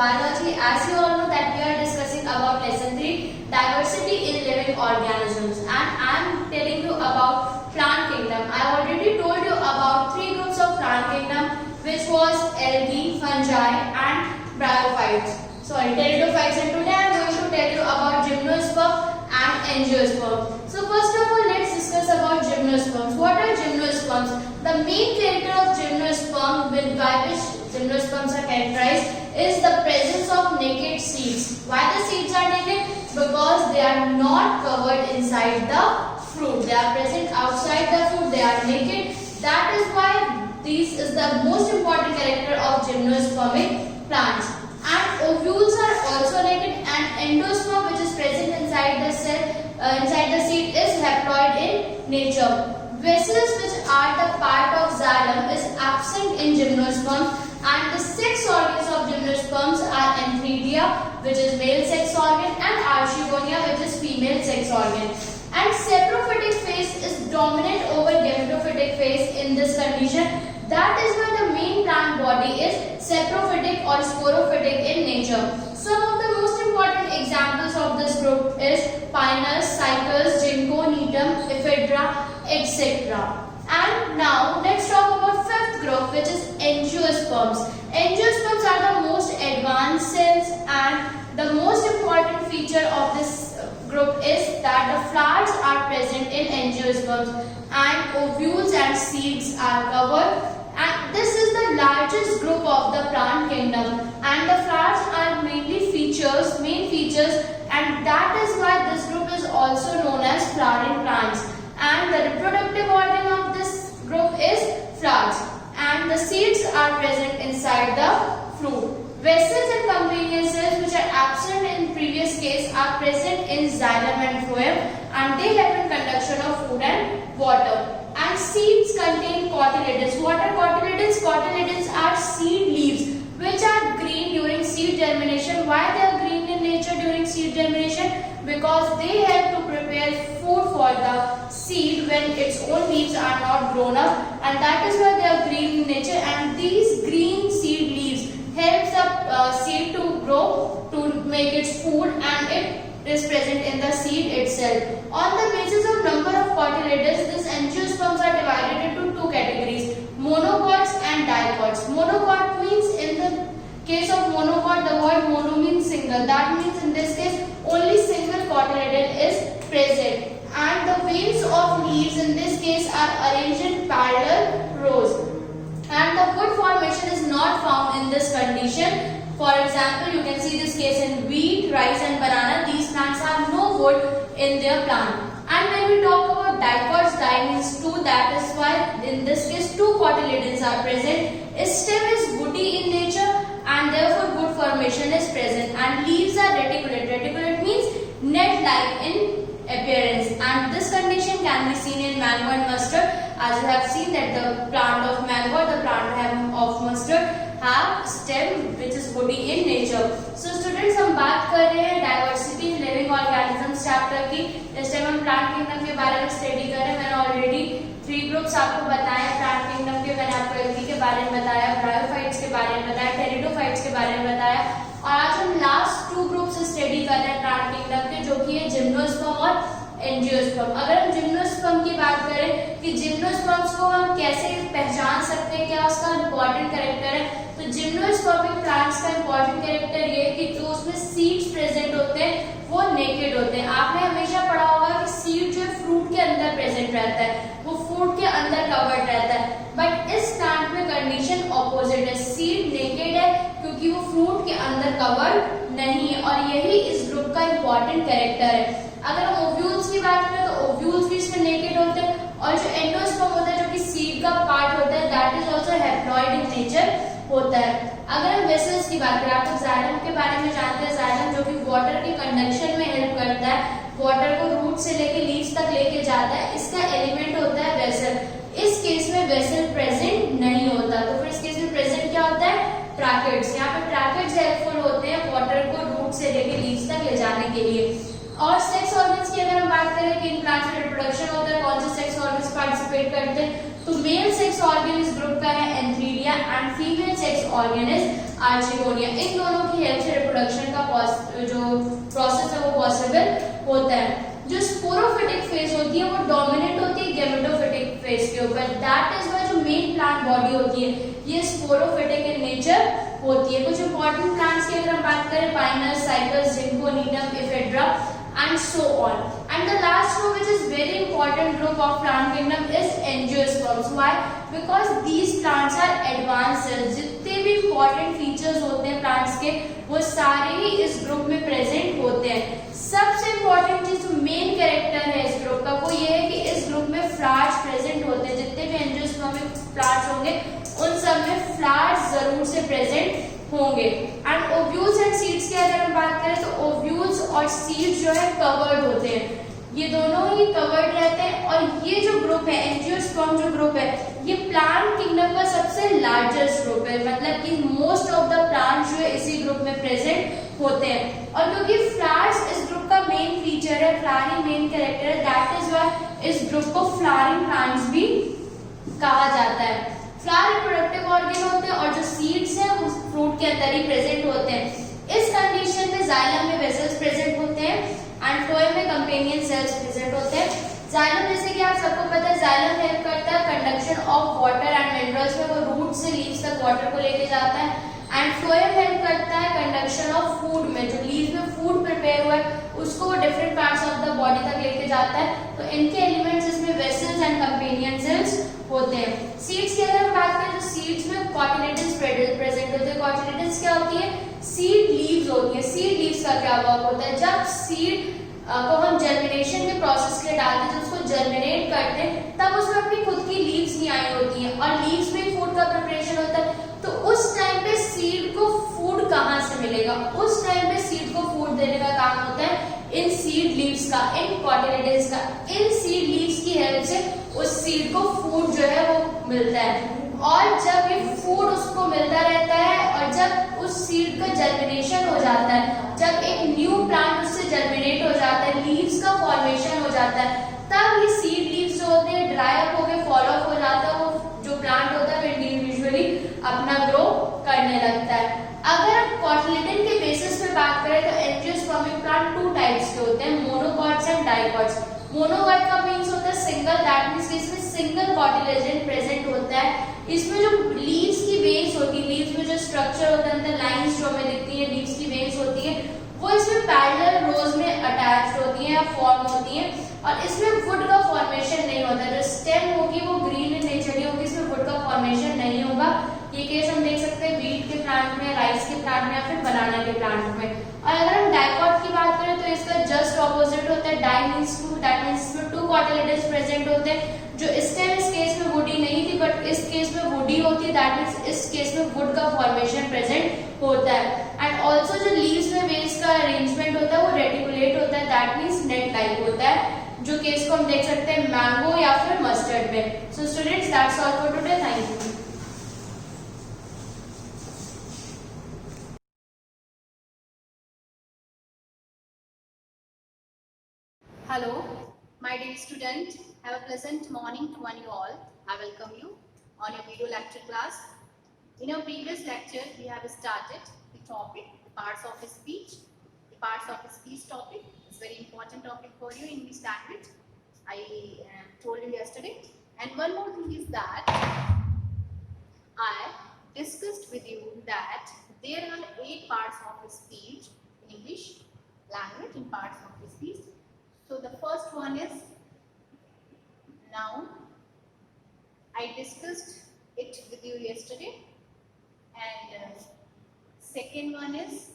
biology. As you all know that we are discussing about lesson 3, diversity in living organisms, and I am telling you about plant kingdom. I already told you about 3 groups of plant kingdom, which was algae, fungi and bryophytes. Sorry, pteridophytes, and today I am going to tell you about gymnosperm and angiosperm. So first of all, let's discuss about gymnosperms. What are gymnosperms? The main character of gymnosperm, by which gymnosperms are characterized, is the presence of naked seeds. Why the seeds are naked? Because they are not covered inside the fruit. They are present outside the fruit. They are naked. That is why this is the most important character of gymnospermic plants. And ovules are also naked, and endosperm, which is present inside the cell, inside the seed, is haploid in nature. Vessels, which are the part of xylem, is absent in gymnosperms, and the sex organs of gymnosperms are antheridia, which is male sex organ, and archegonia, which is female sex organ. And saprophytic phase is dominant over gametophytic phase in this condition. That is why the main plant body is saprophytic or sporophytic in nature. Some of the most important examples of this group is Pinus, Cycas, Ginkgo, Needham, Ephedra, etc. And now let's talk about 5th group, which is angiosperms. Angiosperms are the most advanced cells, and the most important feature of this group is that the flowers are present in angiosperms, and ovules and seeds are covered. And this is the largest group of the plant kingdom, and the flowers are mainly main features, and that is why this group is also known as flowering plants. And the reproductive organ of this group is flowers, and the seeds are present inside the fruit. Vessels and companion cells, which are absent in previous case, are present in xylem and phloem, and they help in conduction of food and water. And seeds contain cotyledons. What are cotyledons? Cotyledons are seed leaves which are green during seed germination. Why they are green in nature during seed germination? Because they help to prepare food for the seed when its own leaves are not grown up, and that is why they are green in nature. And these green seed leaves helps the seed to grow, to make its food, and it is present in the seed itself. On the basis of number of cotyledons, these angiosperms are divided into 2 categories: monocots and dicots. Monocot means, in the case of monocot, the word mono means single. That means in this case only single cotyledon is present, and the veins of leaves in this case are arranged in parallel rows, and the wood formation is not found in this condition. For example, you can see this case in wheat, rice and banana. These plants have no wood in their plant. And when we talk about dicots, di means 2. That is why in this case 2 cotyledons are present. Stem is woody in nature, and therefore wood formation is present. And leaves are reticulate. Reticulate means net-like in appearance. And this condition can be seen in mango and mustard. As you have seen that the plant of mango or the plant of mustard have stem which is woody in nature. So students, हम बात कर रहे हैं diversity in living organisms chapter की. इस time हम plant kingdom के बारे में स्टडी कर रहे हैं. मैंने ऑलरेडी 3 ग्रुप्स आपको बताए प्लांट किंगडम के. मैंने आपको एल्गी के बारे में बताया, ब्रायोफाइट्स के बारे में बताया, टेरिडोफाइट्स के बारे में बताया, और आज हम लास्ट 2 ग्रुप्स स्टडी कर रहे हैं प्लांट किंगडम के, जो कि है जिम्नोस्पर्म और एंजियोस्पर्म. अगर हम जिम्नोस्पर्म की बात करें कि जिम्नोस्पर्म्स को हम कैसे पहचान सकते हैं, क्या उसका इंपॉर्टेंट कैरेक्टर है, तो जिम्नोस्पर्मिक प्लांट्स का इंपॉर्टेंट कैरेक्टर ये है कि जो उसमें सीड्स प्रेजेंट होते हैं वो नेकेड होते हैं. आपने हमेशा पढ़ा होगा कि सीड जो फ्रूट के अंदर प्रेजेंट रहता है, वो फ्रूट के अंदर कवर्ड रहता है. बट इस प्लांट में कंडीशन ऑपोजिट है. सीड नेकेड है क्योंकि वो फ्रूट के अंदर कवर्ड नहीं है, और यही इस ग्रुप का इंपॉर्टेंट कैरेक्टर है. अगर हम ओव्यूल्स की बात करें तो ओव्यूल्स भी इसमें नेकेड होते हैं, और जो एंडोस्पर्म होता है जो कि सीड का पार्ट होता है, that is also haploid in nature होता है. अगर हम वेसल्स की बात करें, आप लोग जाइलम के बारे में जानते हैं. जाइलम जो कि वाटर के कंडक्शन में हेल्प करता है, वाटर को रूट से लेके लीव्स तक लेके जाता है. इसका एलिमेंट होता है वेसल. इस केस में वेसल प्रेजेंट नहीं होता, तो फिर इस केस में प्रेजेंट क्या होता है? ट्रैकेट्स. यहाँ पे ट्रैकेट्स हेल्पफुल होते हैं वाटर को रूट से लेके लीव्स तक ले जाने के लिए. और सेक्स ऑर्गन्स की अगर हम बात करें कि इन प्लांट्स में रिप्रोडक्शन होता है, कौन से सेक्स ऑर्गन्स पार्टिसिपेट करते हैं, तो मेल सेक्स ऑर्गन इस ग्रुप का है antheridia, and female sex organ is archegonia. इन दोनों की हेल्प से रिप्रोडक्शन का जो प्रोसेस है वो पॉसिबल होता है। जो स्पोरोफिटिक फेज होती है वो डोमिनेट होती है गैमेटोफिटिक फेज के ऊपर। दैट इज वाई जो मेन प्लांट बॉडी होती है ये स्पोरोफिटिक इन नेचर होती है। कुछ इंपॉर्टेंट प्लांट्स की अगर हम बात करें, पाइनस, साइप्रस, जिंकोनियम, ephedra and so on. And the last group, which is very important group of plant kingdom, is angiosperms. Why? Because these plants are advanced cells. जितने भी important features होते हैं plants के वो सारे ही इस group में present होते हैं। सबसे important चीज जो main character है इस group का वो ये है कि इस group में flowers present होते हैं। जितने भी angiospermic plants होंगे उन सब में flowers जरूर से present होंगे। एंड ओव्यूल्स एंड सीड्स की अगर हम बात करें तो ओव्यूल्स और सीड्स जो है कवर्ड होते हैं, ये दोनों ही कवर्ड रहते हैं। और ये जो ग्रुप है एंजियोस्पर्म जो ग्रुप है ये प्लांट किंगडम का सबसे लार्जेस्ट ग्रुप है, मतलब कि मोस्ट ऑफ द प्लांट जो है इसी ग्रुप में प्रेजेंट होते हैं। और क्योंकि फ्लावर्स इस ग्रुप का मेन फीचर है, फ्लावरिंग मेन कैरेक्टर है, दैट इज व्हाई इस ग्रुप को फ्लावरिंग प्लांट्स भी कहा जाता है। फ्लावर रिप्रोडक्टिव ऑर्गन होते हैं और जो सीड्स हैं वो फ्रूट के अंदर ही प्रेजेंट होते हैं। इस कंडीशन में जाइलम में वेसल्स प्रेजेंट होते हैं एंड फ्लोएम में कंपेनियन सेल्स प्रेजेंट होते हैं। जाइलम जैसे कि आप सबको पता है जाइलम हेल्प करता है conduction of water and minerals में, वो रूट से लीव्स तक वाटर को लेके जाता है। एंड फ्लोएम हेल्प करता है कंडक्शन ऑफ फूड में, जो लीव में फूड प्रिपेयर हुआ है उसको वो different parts of the body तक लेके जाता है। तो इनके एलिमेंट्स इसमें वेसल्स एंड कंपेनियन सेल्स होते हैं। सीड्स की अगर हम बात करें तो सीड्स में कॉटिलेडन्स प्रेजेंट होते हैं। कॉटिलेडन्स क्या होती है? सीड लीव्स होती है। सीड लीव्स का क्या वर्क होता है? जब सीड को हम जर्मिनेशन के प्रोसेस के लिए डालते हैं, जब उसको जर्मिनेट करते हैं तब उसमें अपनी खुद की लीव्स नहीं आई होती हैं और लीव्स में फूड का प्रिपरेशन होता है। तो उस टाइम पे सीड को फूड कहाँ से मिलेगा? उस टाइम पे सीड को फूड देने का काम होता है इन सीड लीव्स का, इन कॉटिलेडन्स का। इन सीड लीव्स की हेल्प से उस सीड को फूड जो है वो मिलता है। और जब ये फूड उसको मिलता रहता है और जब उस सीड का जर्मिनेशन हो जाता है, जब एक न्यू प्लांट उससे जर्मिनेट हो जाता है, लीव्स का फॉर्मेशन हो जाता है, तब ये सीड लीव्स जो होते हैं ड्राई अप होकर फॉल ऑफ हो जाता है। वो जो प्लांट होता है वो इंडिविजुअली अपना ग्रो करने लगता है। अगर हम कॉटिलेडन के बेसिस पे बात करें तो एंजियोस्पर्मिक प्लांट टू टाइप्स के होते हैं, मोनोकॉट्स एंड डाइकॉट्स। मोनोकॉट का मीन्स होता है सिंगल, दैट मीन्स कि इसमें सिंगल कॉटिलेडन प्रेजेंट होता है। इसमें जो लीव्स की वेन्स होती है, लीव्स में जो स्ट्रक्चर होता है अंदर लाइंस जो हमें दिखती है, लीव्स की वेन्स होती है वो इसमें पैरेलल रोज में अटैच्ड होती है या फॉर्म होती है। और इसमें वुड का फॉर्मेशन नहीं होता, जो स्टेम होगी वो ग्रीन इन नेचर की होगी, इसमें वुड का फॉर्मेशन नहीं होगा। ये केस हम देख सकते हैं वीट के प्लांट में, राइस के प्लांट में या फिर बनाना के प्लांट में। और अगर हम डाइकॉट की बात करें तो इसका जस्ट ऑपोजिट होता है। Di means two, that means इसमें टू कॉटिलेडन्स प्रेजेंट होते हैं। जो स्टेम इस केस में वुडी नहीं थी बट इस केस में वुडी होती है, दैट मींस इस केस में वुड का फॉर्मेशन प्रेजेंट होता है। एंड ऑल्सो जो लीव्स में वेन्स का अरेंजमेंट होता है वो रेटिकुलेट होता है, दैट मींस नेट टाइप होता है, जो केस को हम देख सकते हैं मैंगो या फिर मस्टर्ड में। So students, that's all for today, thank you. Hello, my dear student. Have a pleasant morning to one you all. I welcome you on your video lecture class. In our previous lecture, we have started the topic, the parts of speech. The parts of speech topic is very important topic for you in English language. I told you yesterday. And one more thing is that I discussed with you that there are 8 parts of speech in English language, in parts of speech. So the first one is noun. I discussed it with you yesterday. And second one is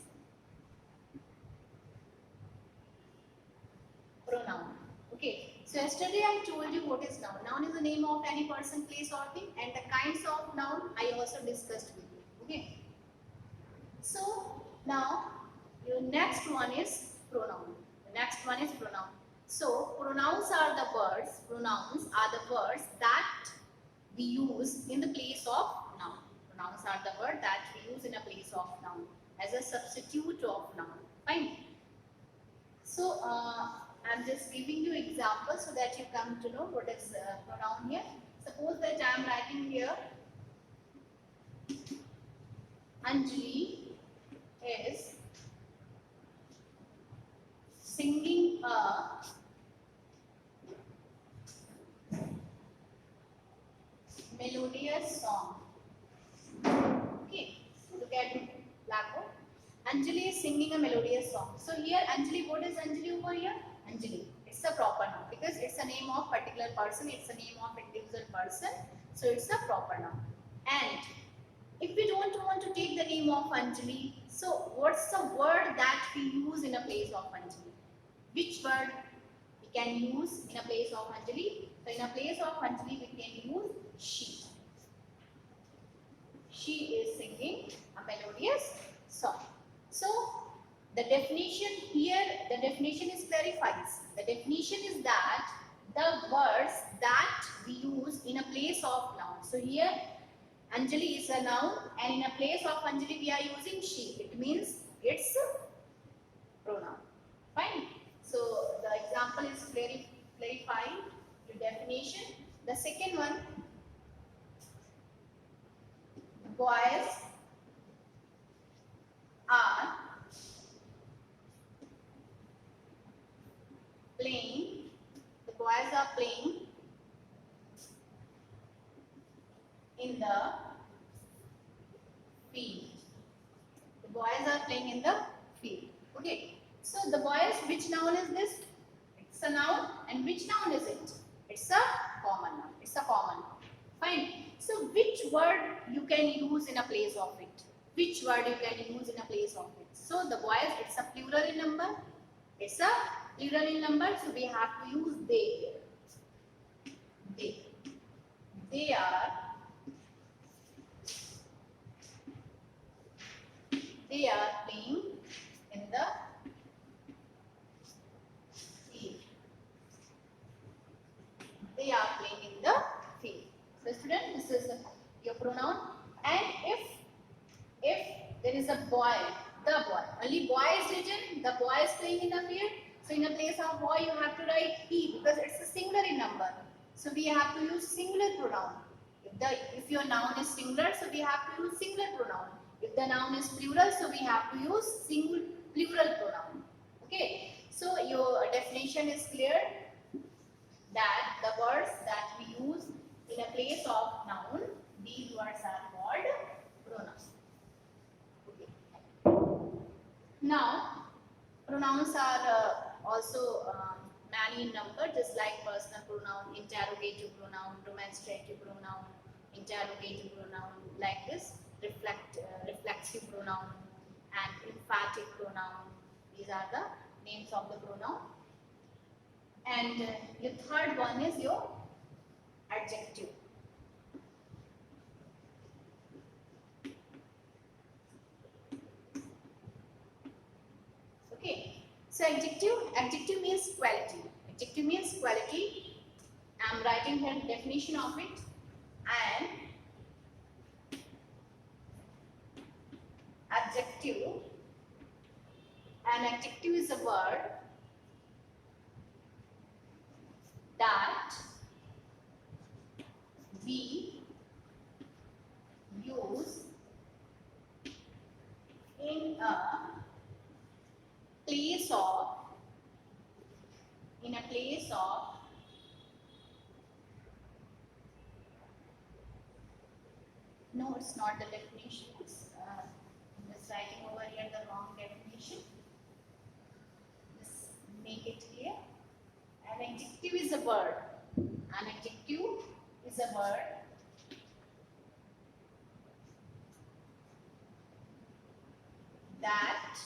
pronoun. Okay. So yesterday I told you what is noun. Noun is the name of any person, place or thing, and the kinds of noun I also discussed with you. Okay. So now your next one is pronoun. The next one is pronoun. So pronouns are the words. Pronouns are the words that we use in the place of noun. Pronouns are the word that we use in a place of noun as a substitute of noun. Fine. So I'm just giving you examples so that you come to know what is pronoun here. Suppose that I am writing here Anjali is singing a melodious song. Okay, look at blackboard. Anjali is singing a melodious song. So here Anjali, what is Anjali over here? Anjali. It's a proper noun because it's a name of particular person. It's a name of individual person. So it's a proper noun. And if we don't want to take the name of Anjali, so what's the word that we use in a place of Anjali? Which word we can use in a place of Anjali? So in a place of Anjali, we can use she. She is singing a melodious song. So the definition here, the definition is clarifies. The definition is that the words that we use in a place of noun. So here Anjali is a noun and in a place of Anjali we are using she. It means it's a pronoun. Fine. So the example is clarifying the definition. The second one, the boys are playing. The boys are playing in the field. The boys are playing in the field. Okay. So the boys, which noun is this? It's a noun. And which noun is it? It's a common noun. It's a common noun. Fine. So which word you can use in a place of it? Which word you can use in a place of it? So the boys, it's a plural in number. It's a plural in number. So we have to use they here. They. They are playing in the field. They are playing in the field. So student, this is your pronoun. And if there is a boy, the boy, only boy is written, the boy is playing in the field. So in a place of boy you have to write he because it's a singular in number. So we have to use singular pronoun. If your noun is singular, so we have to use singular pronoun. If the noun is plural, so we have to use plural pronoun. Okay. So your definition is clear that the words that we use in a place of noun, these words are called pronouns. Okay. Now, pronouns are also many in number, just like personal pronoun, interrogative pronoun, demonstrative pronoun, interrogative pronoun, like this, reflexive pronoun, and emphatic pronoun. These are the names of the pronoun. And your third one is your adjective. Okay. So adjective means quality. Adjective means quality. I am writing here the definition of it. And adjective. An adjective is a word that we use in a place of no, it's not the definition. I'm just writing over here the wrong definition. Just make it clear. An adjective is a word. An adjective is a word that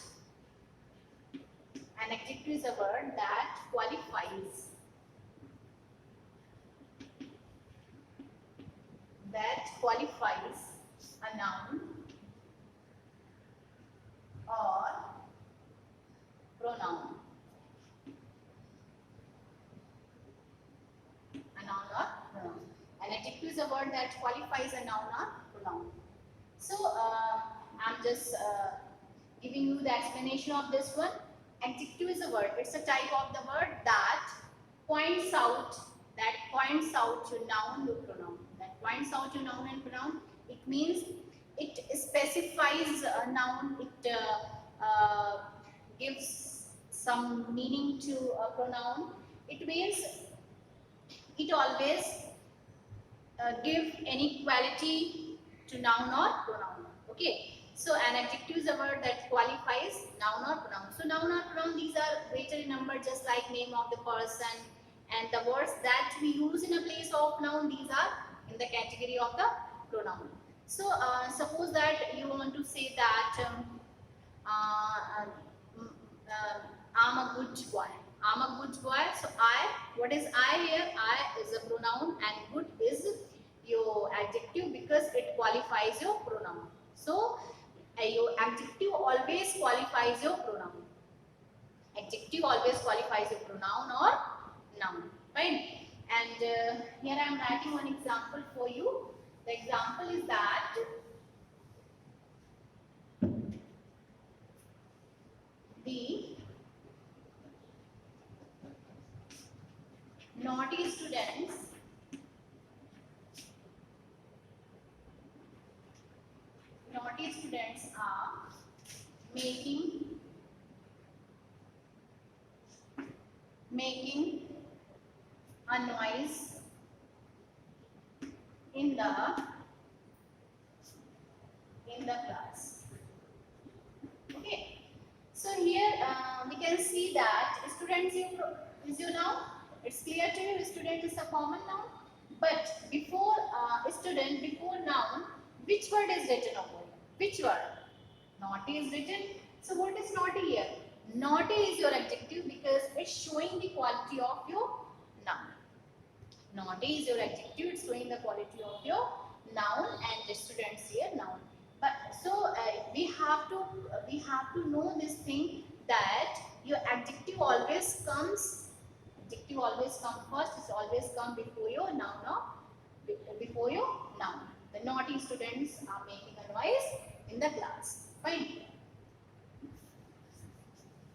qualifies a noun or pronoun. A noun or pronoun. An adjective is a word that qualifies a noun or pronoun. So I'm just giving you the explanation of this one. Adjective is a word. It's a type of the word that points out your noun or pronoun. That points out your noun and pronoun. It means it specifies a noun. It gives some meaning to a pronoun. It means it always give any quality to noun or pronoun. Okay. So an adjective is a word that qualifies noun or pronoun. So noun or pronoun, these are greater in number, just like name of the person, and the words that we use in a place of noun, these are in the category of the pronoun. So suppose that you want to say that uh, um, I'm a good boy. I'm a good boy. So I, what is I here? I is a pronoun and good is your adjective because it qualifies your pronoun. So your adjective always qualifies your pronoun. Adjective always qualifies your pronoun or noun. Fine. And here I am writing one example for you. The example is that the naughty students are making a noise in the class. Okay. So here we can see that students is your noun. It's clear to you. Student is a common noun. But before student, before noun, which word is written over here? Which word? Naughty is written. So what is naughty here? Naughty is your adjective because it's showing the quality of your noun. Naughty is your adjective. It's showing the quality of your noun, and the students here noun. But so we have to know this thing that your adjective always comes. Adjective always come first. It's always come before your noun or before your noun. The naughty students are making a noise in the class. Fine.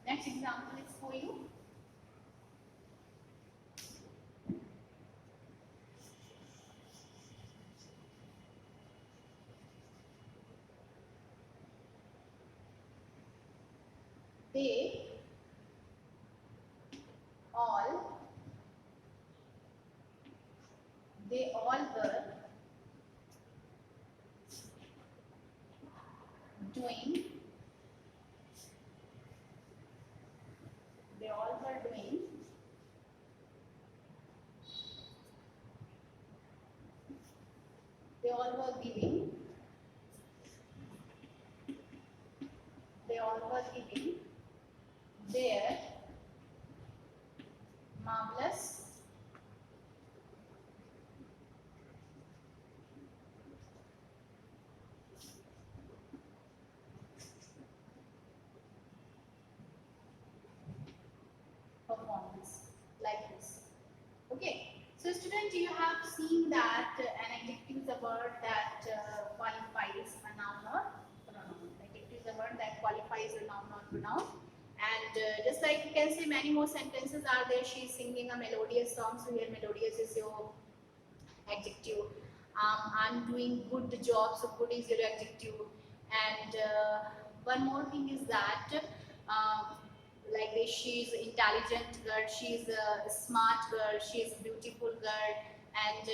Next example is for you. They all were doing they all were giving their marvelous performance like this. Okay. So student, you have seen that an adjective is a word that qualifies a noun or pronoun. Adjective is a word that qualifies a noun or pronoun. And just like you can say, many more sentences are there. She is singing a melodious song. So here melodious is your adjective. I'm doing good job. So good is your adjective. And one more thing is that like this, she is intelligent girl, she is a smart girl, she is a beautiful girl, and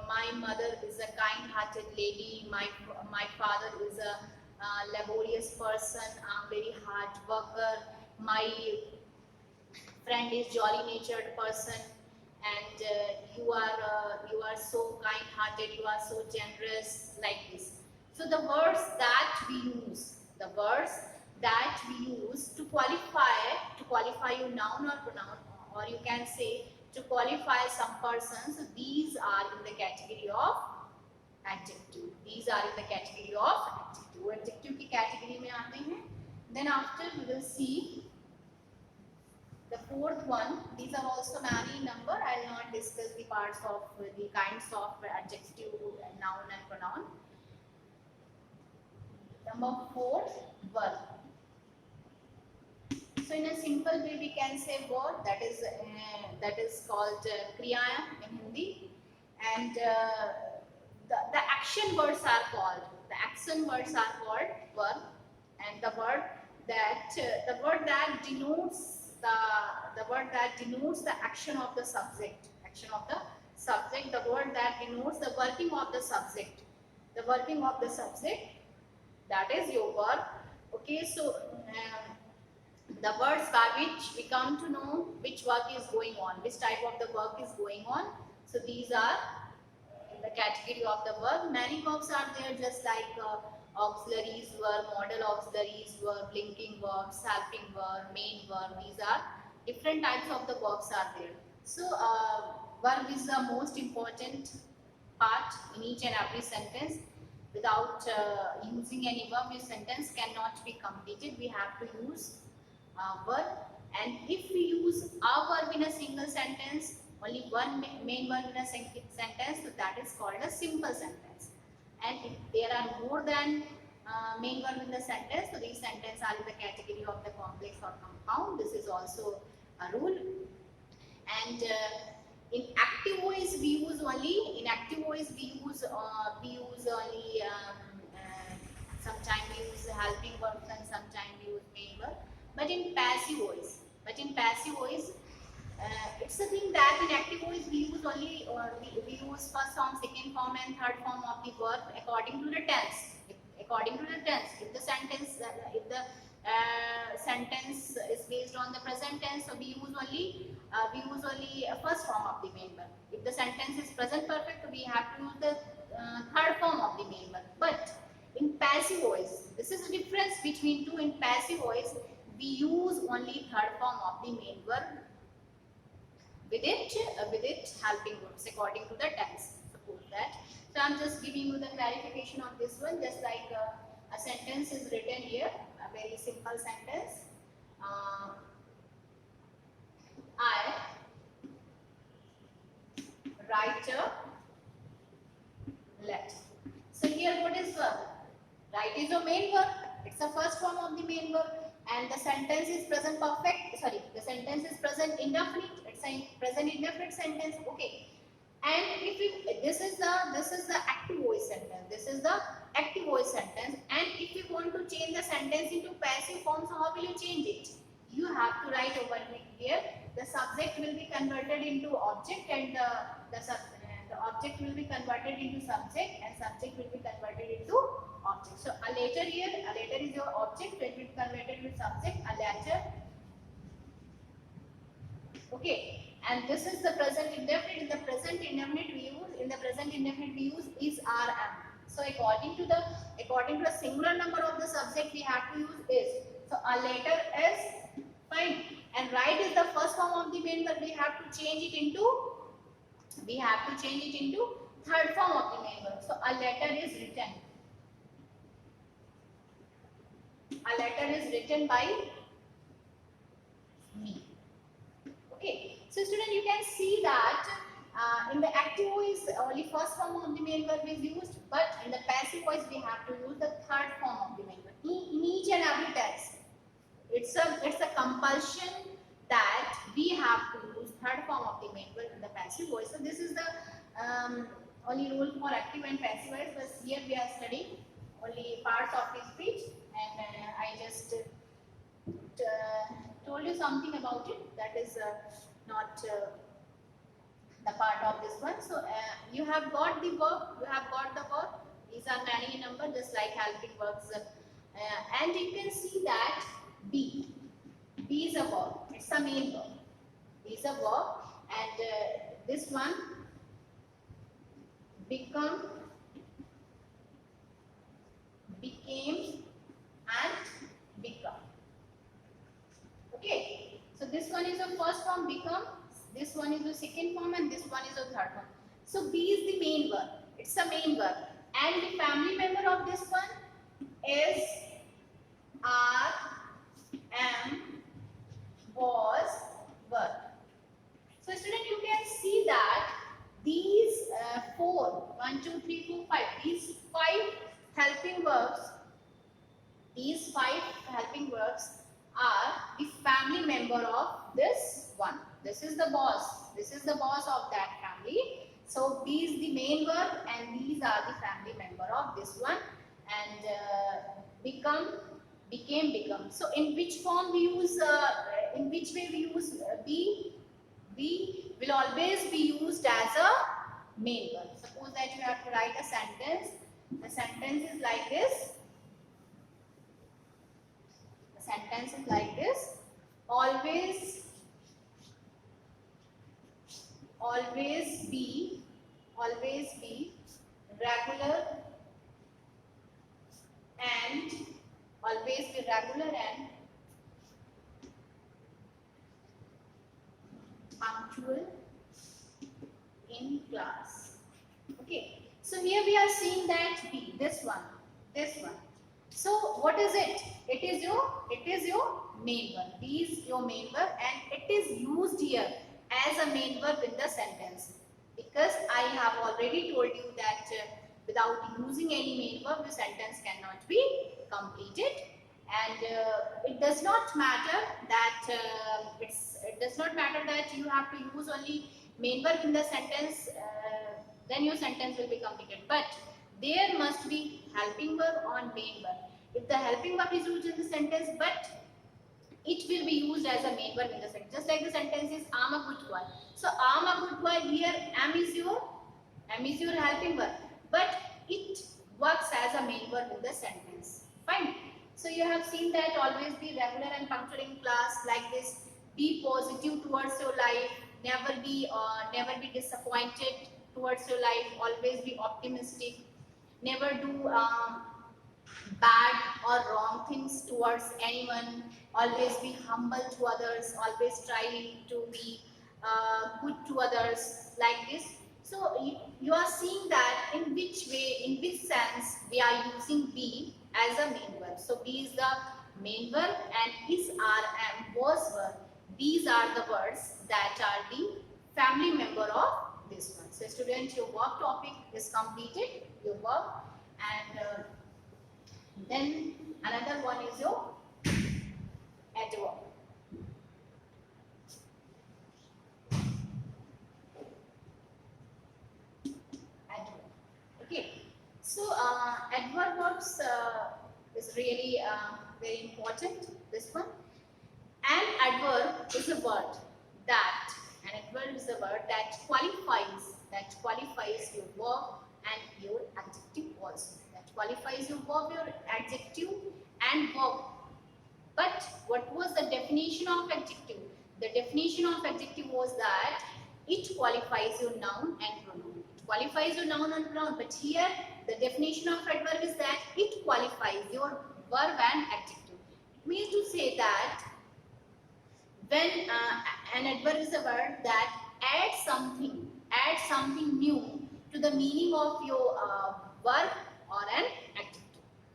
my mother is a kind-hearted lady, my father is a laborious person, I'm very hard worker, my friend is jolly-natured person, and you are so kind-hearted, you are so generous, like this. So the words that we use, to qualify your noun or pronoun, or you can say to qualify some persons, these are in the category of adjective. These are in the category of adjective. Adjective की category में आते हैं. Then after we will see the fourth one. These are also many number. I will not discuss the parts of the kinds of adjective, noun and pronoun. Number 4, verb. So in a simple way we can say verb, that is called kriya in Hindi, and the action words are called. The action words are called verb, and the word that denotes the action of the subject, the word that denotes the working of the subject, that is your verb. Okay, so the words by which we come to know which work is going on, which type of the work is going on. So these are in the category of the verb. Many verbs are there, just like auxiliaries verb, modal auxiliaries verb, linking verbs, helping verb, main verb. These are different types of the verbs are there. So verb is the most important part in each and every sentence. Without using any verb, your sentence cannot be completed. We have to use verb, and if we use a verb in a single sentence, only one main verb in a sentence, so that is called a simple sentence. And if there are more than main verb in the sentence, so these sentences are in the category of the complex or compound. This is also a rule. And in active voice we use only sometimes we use helping verbs and sometimes we use main verb. But in passive voice, it's the thing that in active voice we use only we use first form, second form, and third form of the verb according to the tense. If the sentence sentence is based on the present tense, so we use only first form of the main verb. If the sentence is present perfect, we have to use the third form of the main verb. But in passive voice, this is the difference between two. In passive voice, we use only third form of the main verb with it helping verbs according to the tense. Suppose that. So I'm just giving you the clarification of this one. Just like a sentence is written here, a very simple sentence. I write a letter. So here what is verb? Write is a main verb. It's the first form of the main verb, and the sentence is present perfect. Sorry, the sentence is present indefinite. It's a present indefinite sentence. Okay. And if this is the active voice sentence. And if you want to change the sentence into passive form, so how will you change it? You have to write over here. The subject will be converted into object, and the object will be converted into subject, and subject will be converted into object. So a letter is your object, it will be converted into subject, a letter. Okay. And this is the present indefinite. In the present indefinite we use is RM. So according to the singular number of the subject, we have to use is. So a letter is fine, and write is the first form of the main verb. We have to change it into third form of the main verb. So a letter is written. A letter is written by me. Okay. So student, you can see that in the active voice only first form of the main verb is used, but in the passive voice we have to use the third form of the main verb. In each and every tense, it's a compulsion that we have to use third form of the main verb in the passive voice. So this is the only rule for active and passive voice. But here we are studying only parts of the speech, and I just told you something about it. That is not the part of this one. So you have got the verb, these are many in number, just like helping verbs, and you can see that be is a verb. It's a main verb. Be is a verb, and this one become, became, and become. Okay, so this one is the first form, become, this one is the second form, and this one is the third form. So be is the main verb. It's a main verb, and the family member of this one is are, am, was, were. So student, you can see that these 1, 2, 3, 4, 5, these 5 helping verbs, are the family member of this one. This is the boss. This is the boss of that family. So be is the main verb, and these are the family member of this one. and become, became, become. So in which form we use, in which way we use be? Be will always be used as a main verb. Suppose that you have to write a sentence. The sentence is like this. The sentence is like this. Always, always be regular and always be regular and punctual in class. Okay, so here we are seeing that be, this one. So what is it? It is your main verb. Be is your main verb and it is used here as a main verb in the sentence, because I have already told you that without using any main verb the sentence cannot be completed. And it does not matter that it does not matter that you have to use only main verb in the sentence, then your sentence will be completed. But there must be helping verb on main verb. If the helping verb is used in the sentence, but it will be used as a main verb in the sentence. Just like the sentence is I'm a good boy. So I'm a good boy, here am is your helping verb, but it works as a main verb in the sentence. Fine. So you have seen that always be regular and punctual in class, like this. Be positive towards your life. Never be disappointed towards your life. Always be optimistic. Never do bad or wrong things towards anyone. Always be humble to others. Always try to be good to others, like this. So you are seeing that in which way, in which sense we are using be as a main verb. So be is the main verb and is, are, am, was verb. These are the words that are the family member of this one. So students, your work topic is completed, your work, and then another one is your adverb. Okay, so adverb verbs is really very important. This one, an adverb is a word that qualifies your verb and your adjective also. That qualifies your verb, your adjective, and verb. But what was the definition of adjective? The definition of adjective was that it qualifies your noun and pronoun. It qualifies your noun and pronoun. But here the definition of adverb is that it qualifies your verb and adjective. It means to say that when an adverb is a word that adds something new to the meaning of your verb or an adjective.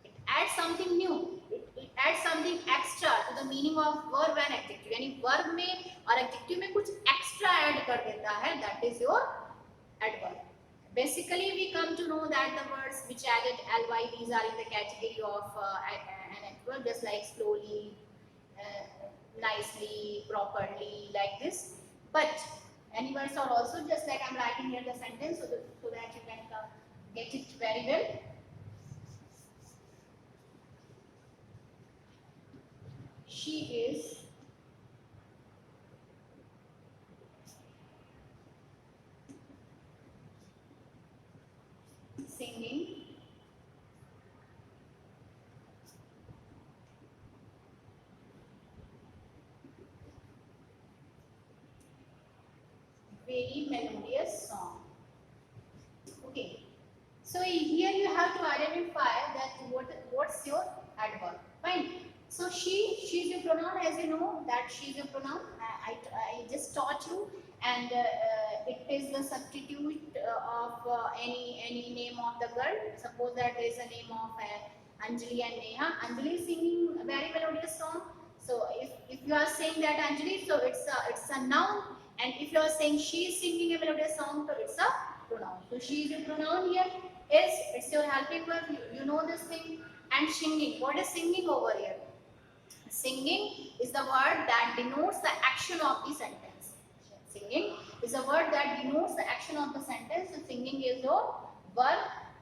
It adds something new. It adds something extra to the meaning of verb and adjective. यानी verb में और adjective में कुछ extra add कर देता है. That is your adverb. Basically, we come to know that the words which added ly, these are in the category of an adverb, just like slowly, nicely, properly, like this. But any words are also just like I'm writing here the sentence so that you can get it very well. She is singing very melodious song. Okay, so here you have to identify that what's your adverb. Fine. So she's your pronoun, as you know that she's your pronoun. I just taught you, and it is the substitute of any name of the girl. Suppose that there is a name of Anjali and Neha. Anjali is singing a very melodious song. So if you are saying that Anjali, so it's a noun. And if you are saying she is singing a melodious song, so it's a pronoun. So she is your pronoun here. It's your helping verb. You know this thing. And singing. What is singing over here? Singing is the word that denotes the action of the sentence. Singing is a word that denotes the action of the sentence. So singing is your verb,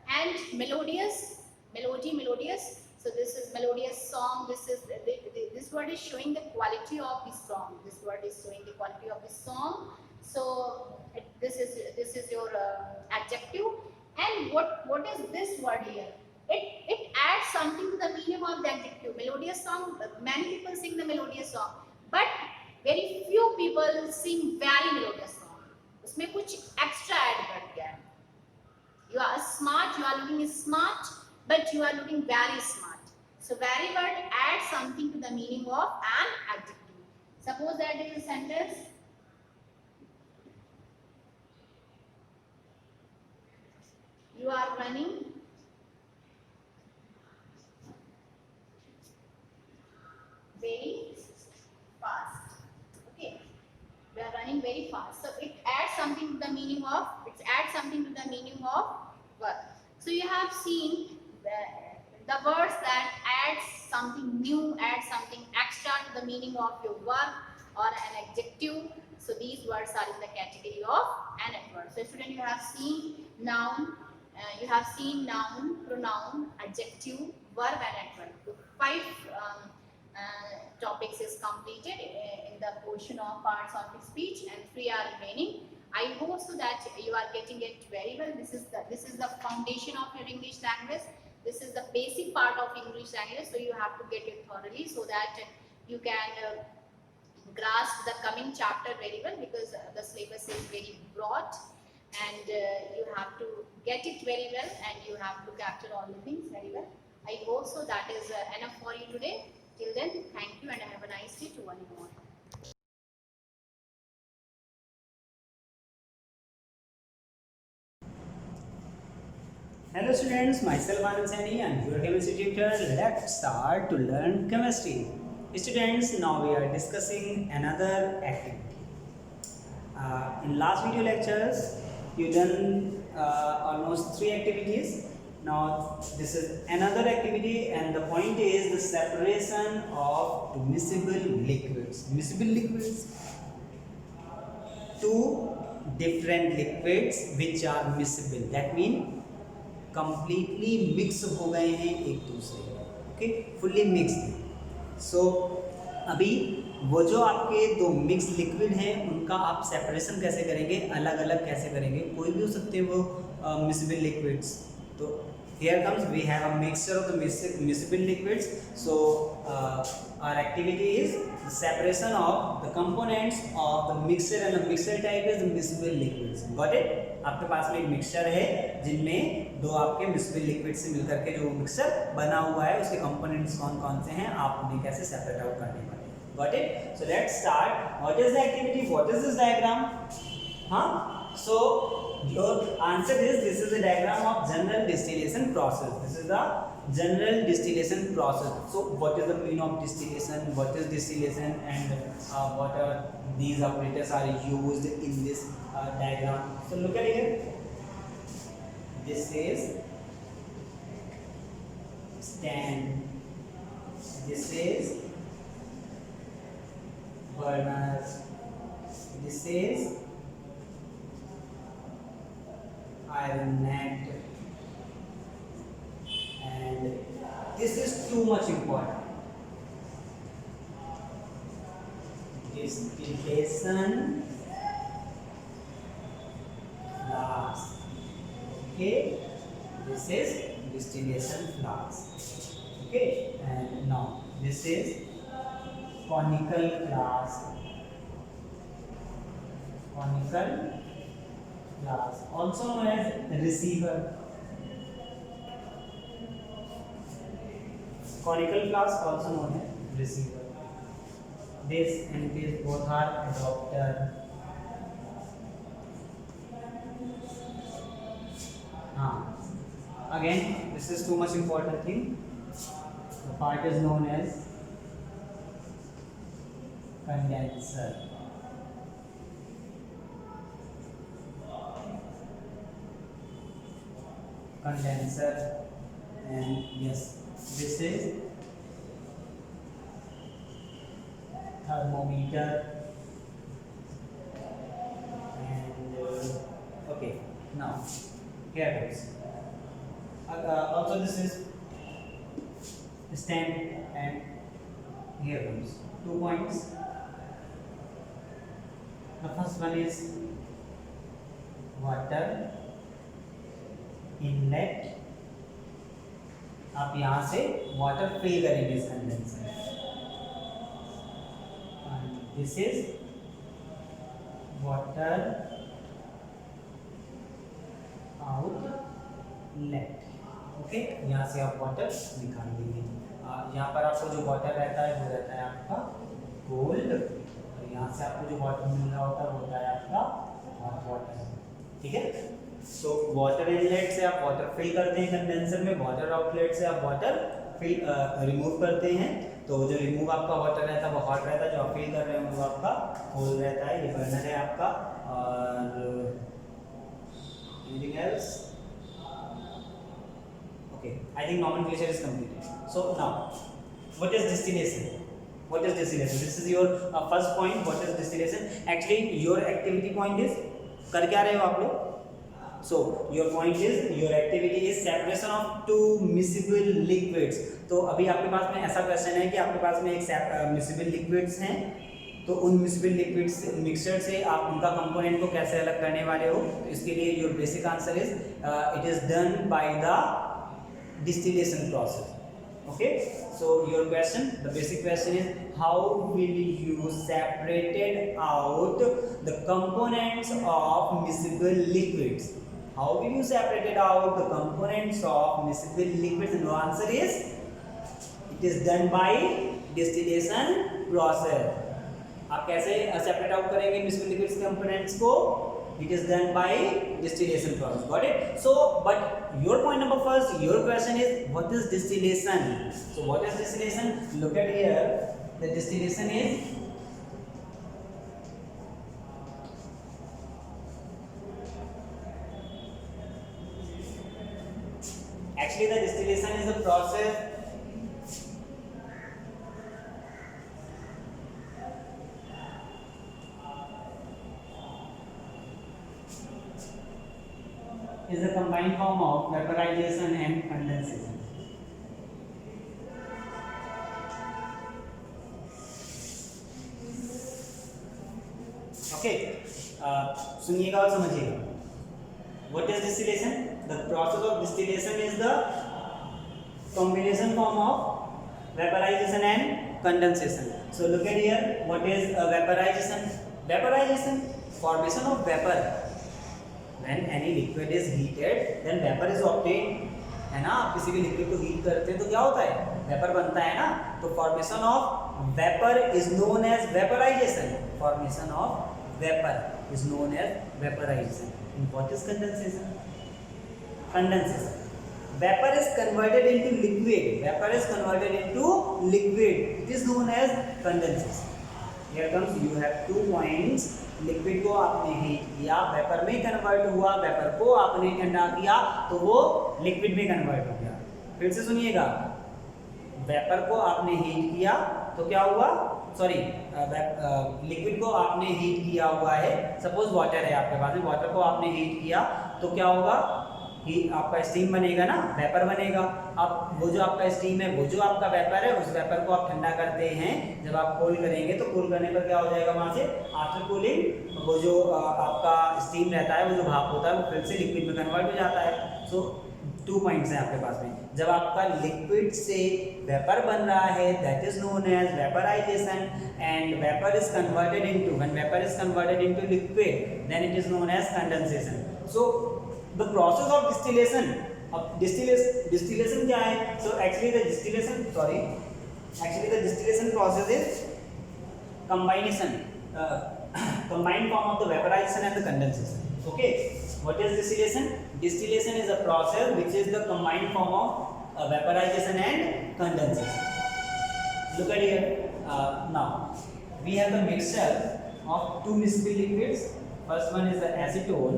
and melodious Melody, melodious. So this is melodious song. This word is showing the quality of the song. This word is showing the quality of the song. So this is your adjective. And what is this word here? It adds something to the meaning of the adjective. Melodious song. Many people sing the melodious song, but very few people sing very melodious song. उसमें कुछ extra add कर दिया है. You are smart, you are looking smart, but you are looking very smart. So very word adds something to the meaning of an adjective. Suppose that is a sentence. You are running very fast. Okay. We are running very fast. So it adds something to the meaning of, verb. So you have seen the words that adds something new, adds something extra to the meaning of your verb or an adjective. So these words are in the category of an adverb. So student, you have seen noun, pronoun, adjective, verb and adverb. So 5 topics is completed in the portion of parts of the speech, and 3 are remaining. I hope so that you are getting it very well. This is the foundation of your English language. This is the basic part of English language, so you have to get it thoroughly so that you can grasp the coming chapter very well, because the syllabus is very broad, and you have to get it very well, and you have to capture all the things very well. I hope so. That is enough for you today. Till then, thank you and have a nice day to one and all. Hello students, myself Anand Saini and your chemistry tutor. Let's start to learn chemistry. Students, now we are discussing another activity. In last video lectures, you done almost 3 activities. Now this is another activity, and the point is the separation of miscible liquids. Miscible liquids, 2 different liquids which are miscible. That means completely mix हो गए हैं एक दूसरे में. Okay, fully mixed. सो अभी वो जो आपके 2 मिक्स लिक्विड हैं उनका आप सेपरेशन कैसे करेंगे, अलग अलग कैसे करेंगे. कोई भी हो सकते हैं वो मिक्सिबल लिक्विड्स. तो here comes we have a mixture of the miscible liquids. So our activity is the separation of the components of the mixture, and the mixture type is the miscible liquids. Got it? आपके पास में एक mixture है जिनमें 2 आपके मिक्सिबल liquid से मिलकर के जो मिक्सचर बना हुआ है उसके कंपोनेंट्स कौन कौन से हैं, आप उन्हें कैसे सेपरेट आउट करने वाले. Got it? So let's start. What is the activity? What is this diagram? So your answer is, this is a diagram of general distillation process. This is the general distillation process. So what is the meaning of distillation, what is distillation, and what are these operators are used in this diagram. So look at here. This is stand, this is burner, this is iron net, and this is too much important. Distillation flask. Okay, this is distillation flask. Okay, and now this is conical flask. Conical flask, also known as receiver. Conical flask, also known as receiver. This and this both are adapter. Again, this is too much important thing. The part is known as condenser. Condenser, and yes, this is thermometer, and okay, now here goes. Also this is sand, and here comes 2 points. The first one is water inlet. आप यहाँ से water fill करेंगे इस condenser, this is water outlet. Okay, यहाँ से आप water निकाल देंगे. यहाँ पर आपको जो वाटर रहता है वो रहता है आपका कोल्ड, और यहाँ से आपको जो वाटर मिल रहा होता है आपका हॉट वाटर. ठीक है, सो वाटर इनलेट से आप वाटर फिल करते हैं कंडेंसर में, वाटर आउटलेट से आप वाटर फिल रिमूव करते हैं. तो जो रिमूव आपका वाटर रहता है वो हॉट रहता है, जो आप फिल कर रहे हैं वो आपका कोल्ड रहता है. ये बर्नर है आपका. और anything else? Okay, I think nomenclature is completed. So now, what is distillation? What is distillation? This is your first point. What is distillation? Actually, your activity point is कर क्या रहे हो आप लोग? So your point is, your activity is separation of two miscible liquids. तो अभी आपके पास में ऐसा क्वेश्चन है कि आपके पास में एक miscible liquids हैं, तो उन मिक्सड लिक्विड्स मिक्सचर से आप उनका कंपोनेंट को कैसे अलग करने वाले हो. तो इसके लिए your basic answer is it is done by the distillation process. Okay, so your question, the basic question is how will you separated out the components of miscible liquids. How will you separated out the components of miscible liquids. No answer is it is done by distillation process. आप कैसे separate out करेंगे miscible liquids components को? It is done by distillation process. Got it? So but your point number first, your question is what is distillation. So what is distillation? Look at here, the distillation is actually the distillation is a process is a combined form of vaporization and condensation. Okay, सुनिएगा और समझिएगा. What is distillation? The process of distillation is the combination form of vaporization and condensation. So look at here, what is vaporization? Vaporization, formation of vapor. When any liquid is heated, then vapor is obtained. है ना, आप किसी भी liquid को heat करते हैं तो क्या होता है? वेपर बनता है ना. तो formation of vapour is known as vaporisation. Formation of vapour is known as vaporisation. And what is condensation? Condensation. Vapor is converted into liquid. Vapor is converted into liquid. It is known as condensation. Here comes, you have 2 points. Liquid को आपने heat किया, vapour में convert हुआ, vapour को आपने ठंडा किया तो वो लिक्विड में कन्वर्ट हो गया. फिर से सुनिएगा, वेपर को आपने हीट किया तो क्या हुआ? सॉरी, लिक्विड को आपने हीट किया हुआ है. सपोज वाटर है आपके पास में, वाटर को आपने हीट किया तो क्या होगा? कि आपका स्टीम बनेगा ना, वेपर बनेगा. अब वो जो आपका स्टीम है, वो जो आपका वेपर है, उस वेपर को आप ठंडा करते हैं. जब आप कूल करेंगे तो कूल करने पर क्या हो जाएगा? वहाँ से आफ्टर कूलिंग वो जो आपका स्टीम रहता है, वो जो भाप होता है, वो फिर से लिक्विड में कन्वर्ट हो जाता है. सो 2 पॉइंट्स हैं आपके पास में. जब आपका लिक्विड से वेपर बन रहा है, that is known as vaporisation. And vapour is converted into, when vapour is converted into liquid, then it is known as condensation. So the process of distillation, distillation क्या है? So actually the distillation process is combination, combined form of the vaporization and the condensation. Okay, what is distillation? Distillation is a process which is the combined form of vaporization and condensation. Look at here, now we have the mixture of 2 miscible liquids. First one is the acetone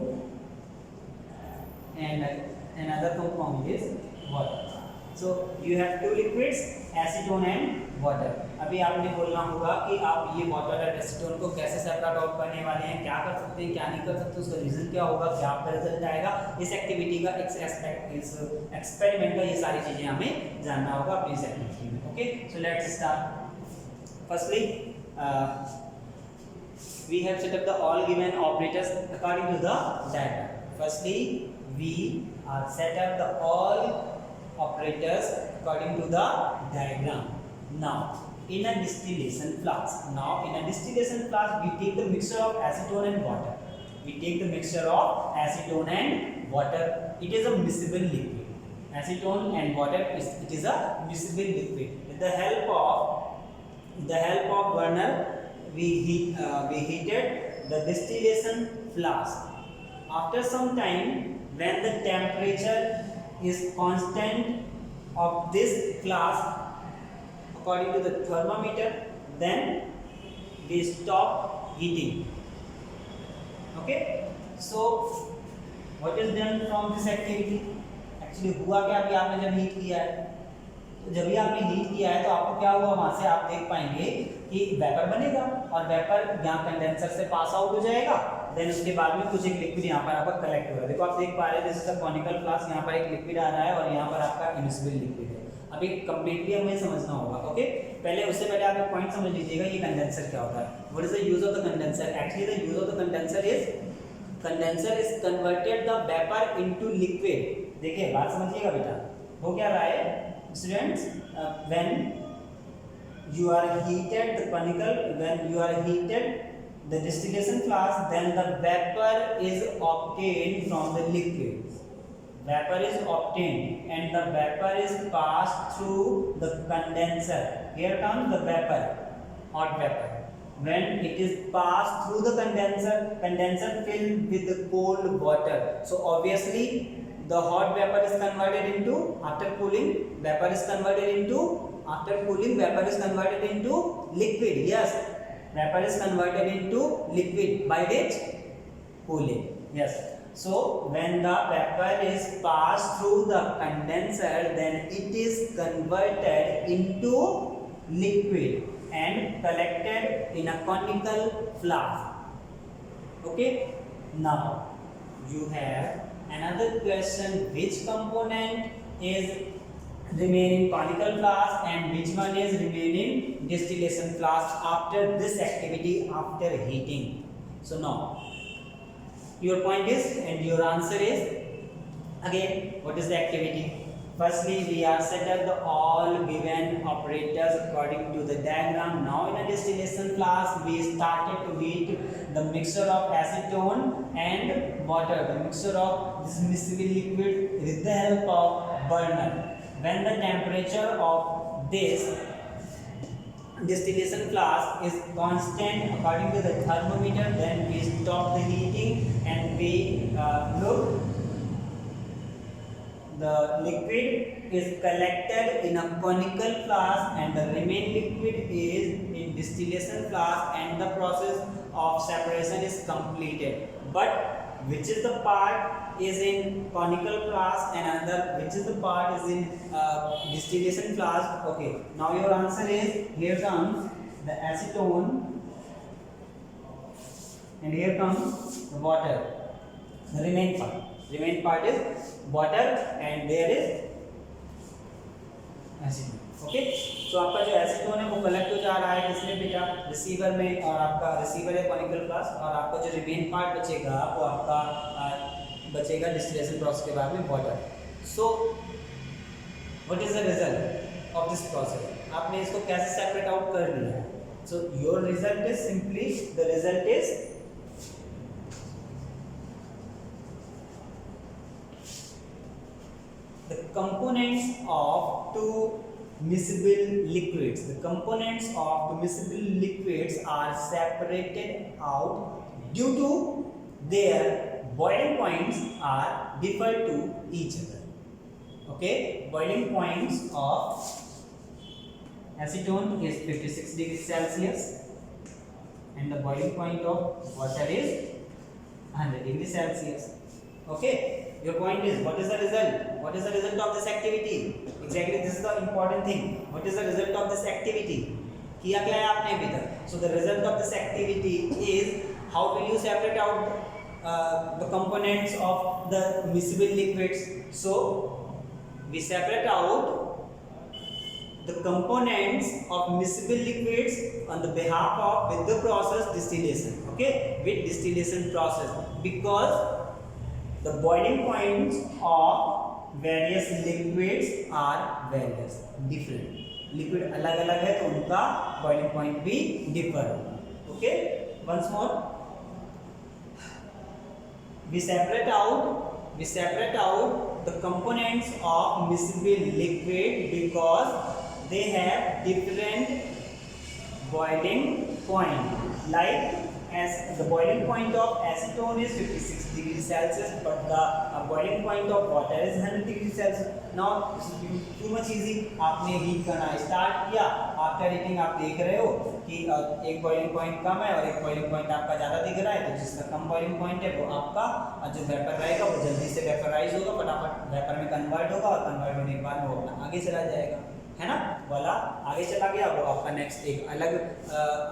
and another compound is water. So you have 2 liquids, acetone and water. अभी आपने बोलना होगा कि आप ये water और acetone को कैसे सेपरेट आउट करने वाले हैं, क्या कर सकते हैं, क्या नहीं कर सकते, उसका रीजन क्या होगा, क्या आपका रिजल्ट आएगा. इस एक्टिविटी का इस एक्सपेरिमेंट का ये सारी चीजें हमें जानना होगा अपनी इस एक्टिविटी में. Okay, so let's start. Firstly, we have set up the all given operators according to the diagram. Firstly, we are set up the all operators according to the diagram. Now, in a distillation flask, we take the mixture of acetone and water. It is a miscible liquid. Acetone and water it is a miscible liquid. With the help of burner, we heated the distillation flask. After some time, when the temperature is constant of this flask according to the thermometer, then we stop heating. Okay, so what is done from this activity? Actually हुआ क्या कि आपने जब heat किया है, तो जब भी आपने हीट किया है तो आपको क्या हुआ, वहां से आप देख पाएंगे कि वेपर बनेगा और वेपर यहाँ कंडेंसर से पास आउट हो जाएगा। देन उसके बाद में कुछ एक लिक्विड यहाँ पर आपका कलेक्ट होगा। देखो आप देख पा रहे हैं this is a conical flask, यहाँ पर एक लिक्विड आ रहा है और यहाँ पर आपका इमिसिबल लिक्विड है। अभी कंप्लीटली हमें समझना होगा। ओके, पहले उससे पहले आप एक पॉइंट समझ लीजिएगा, ये कंडेंसर क्या होता है। What is the use of the condenser? Actually the use of the condenser is converted the vapour into liquid. देखिए बात समझिएगा बेटा, हो क्या रहा है students, when you are heated the distillation flask, then the vapor is obtained from the liquid. Vapor is obtained and the vapor is passed through the condenser. Here comes the vapor, hot vapor. When it is passed through the condenser filled with the cold water. So obviously the hot vapor is converted into, after cooling vapor is converted into liquid. Yes, vapor is converted into liquid by which? Cooling. Yes. So when the vapor is passed through the condenser, then it is converted into liquid and collected in a conical flask. Okay, now you have another question, which component is remaining conical flask and which one is remaining distillation flask after this activity, after heating. So now your point is and your answer is, again, what is the activity? Firstly, we are set up the all given operators according to the diagram. Now in a distillation flask, we started to heat the mixture of acetone and water, the mixture of this miscible liquid with the help of burner. When the temperature of this distillation flask is constant according to the thermometer, then we stop the heating and we look. The liquid is collected in a conical flask and the remaining liquid is in distillation flask and the process of separation is completed. But which is the part is in conical flask and another which is the part is in distillation flask? Okay, now your answer is, here comes the acetone and here comes the water. The remaining part is water and there is acetone. Okay, तो आपका जो acetone है वो collect हो जा रहा है किसमें बेटा? रिसीवर में, और आपका रिसीवर है कॉनिकल फ्लास्क और आपका जो रिमेन पार्ट बचेगा वो आपका बचेगा डिस्टिलेशन प्रोसेस के बाद में water. So what is the result of this process? आपने इसको कैसे सेपरेट आउट कर लिया? So your result is simply the result is the components of two miscible liquids. The components of two miscible liquids are separated out due to their boiling points are differ to each other. Okay, boiling points of acetone is 56 degrees Celsius and the boiling point of water is 100 degrees Celsius. Okay, your point is, what is the result? What is the result of this activity? Exactly, this is the important thing. What is the result of this activity? किया क्या है आपने अभी तक? So the result of this activity is how will you separate out the components of the miscible liquids? So we separate out the components of miscible liquids on the behalf of with the process distillation. Okay, with distillation process, because the boiling points of various liquids are various different. Liquid अलग अलग है तो उनका boiling point भी differ होगा. Okay, once more we separate out the components of miscible liquid because they have different boiling point. Like as the boiling point of acetone is 56 degrees Celsius, but the boiling point of water is 100 degrees Celsius. Now this is too much easy. आपने heat करना start किया, after heating आप देख रहे हो कि एक boiling point कम है और एक बॉइलिंग पॉइंट आपका ज़्यादा दिख रहा है, तो जिसका कम बॉइलिंग पॉइंट है वो आपका जो वेपर रहेगा वो जल्दी से वेपराइज होगा, फटाफट वेपर में कन्वर्ट होगा और कन्वर्ट होने के बाद वो अपना आगे चला जाएगा, है ना, वाला आगे चला गया, वो आपका नेक्स्ट एक अलग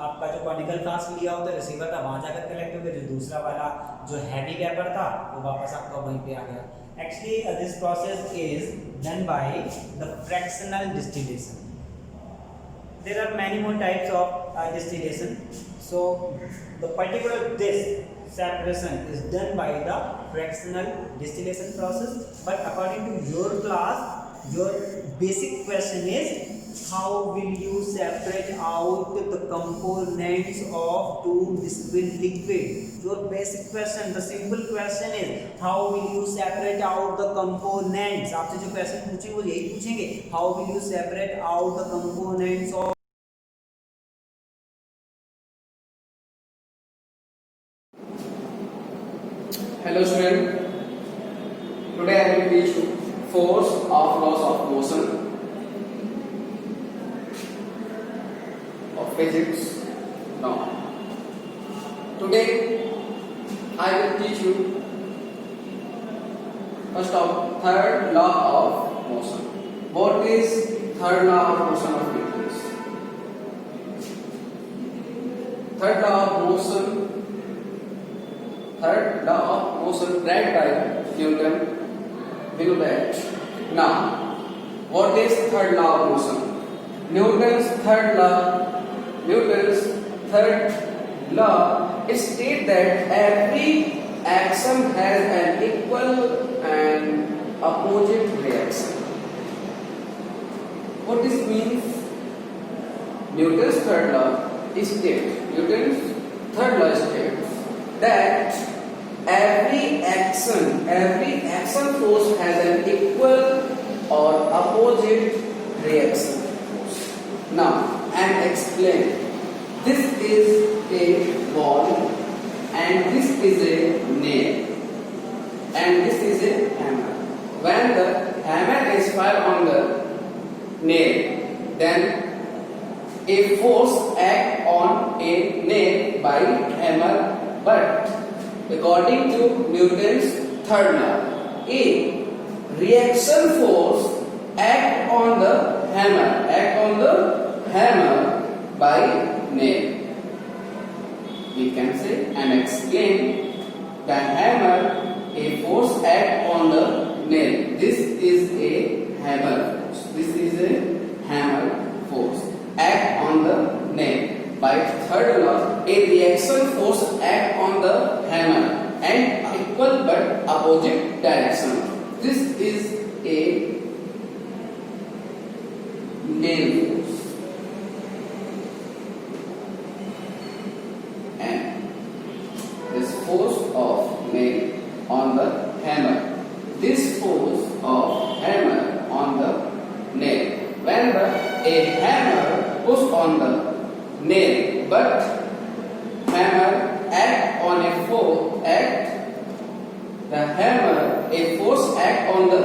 आपका जो कॉनिकल फ्लास्क लिया होता है रिसीवर का, वहाँ जाकर कलेक्ट हो गया, जो दूसरा वाला जो हैवी वेपर था वो वापस आपका वहीं पे आ गया. Actually this process is done by the fractional distillation. There are many more types of distillation. So the particular this separation is done by the fractional distillation process. But according to your class, your basic question is how will you separate out the components of two miscible liquid? Your basic question, the simple question is how will you separate out the components? आपसे जो question पूछेंगे वो यही पूछेंगे, how will you separate out the components of. Hello student, today I will teach you force of laws of motion of physics. Now, today I will teach you first of third law of motion. What is third law of motion of liquids? Third law of motion read by Newton below that. Now, what is third law of motion? Newton's third law states that every action has an equal and opposite reaction. What this means? Newton's third law states that every action force has an equal or opposite reaction force. Now, I am explain. This is a ball and this is a nail and this is a hammer. When the hammer is fired on the nail, then a force acts on a nail by hammer. But according to Newton's third law, a reaction force acts on the hammer by nail. We can say and explain the hammer, a force acts on the nail. This is a hammer force. This is a hammer force act on the nail. By third law, a reaction force acts on the hammer and equal but opposite direction. This is a nail force. And this force of nail on the hammer. This force of hammer on the nail. When a hammer pushes on the nail, but hammer act on a force act on the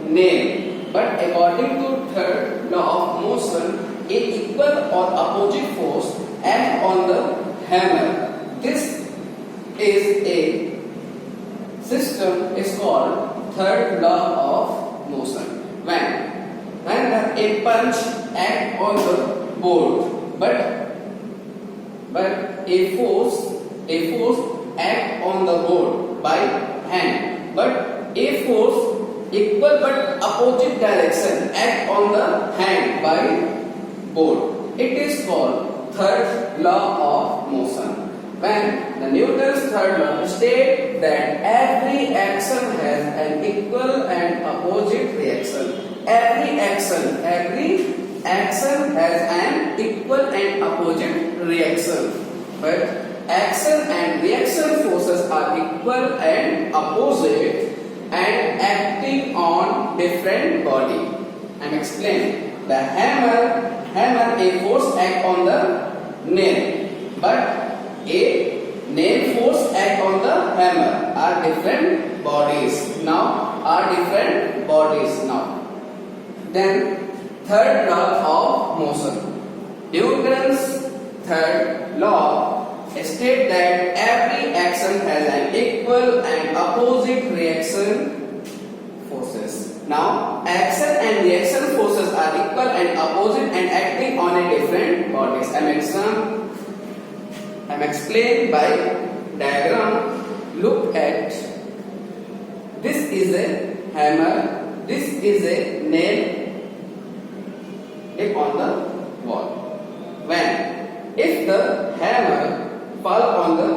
nail, but according to third law of motion, a equal or opposite force act on the hammer. This is a system is called third law of motion. When a punch act on the board, but a force act on the board by hand, but a force equal but opposite direction act on the hand by board. It is called third law of motion. When the Newton's third law states that every action has an equal and opposite reaction. Every action has an equal and opposite reaction. But action and reaction forces are equal and opposite and acting on different body. I am explaining. The hammer a force act on the nail, but a nail force act on the hammer are different bodies. Then third law of motion. Newton's third law states that every action has an equal and opposite reaction forces. Now, action and reaction forces are equal and opposite and acting on a different bodies. I am explained by diagram. Look at, this is a hammer, this is a nail on the wall. If the hammer fall on the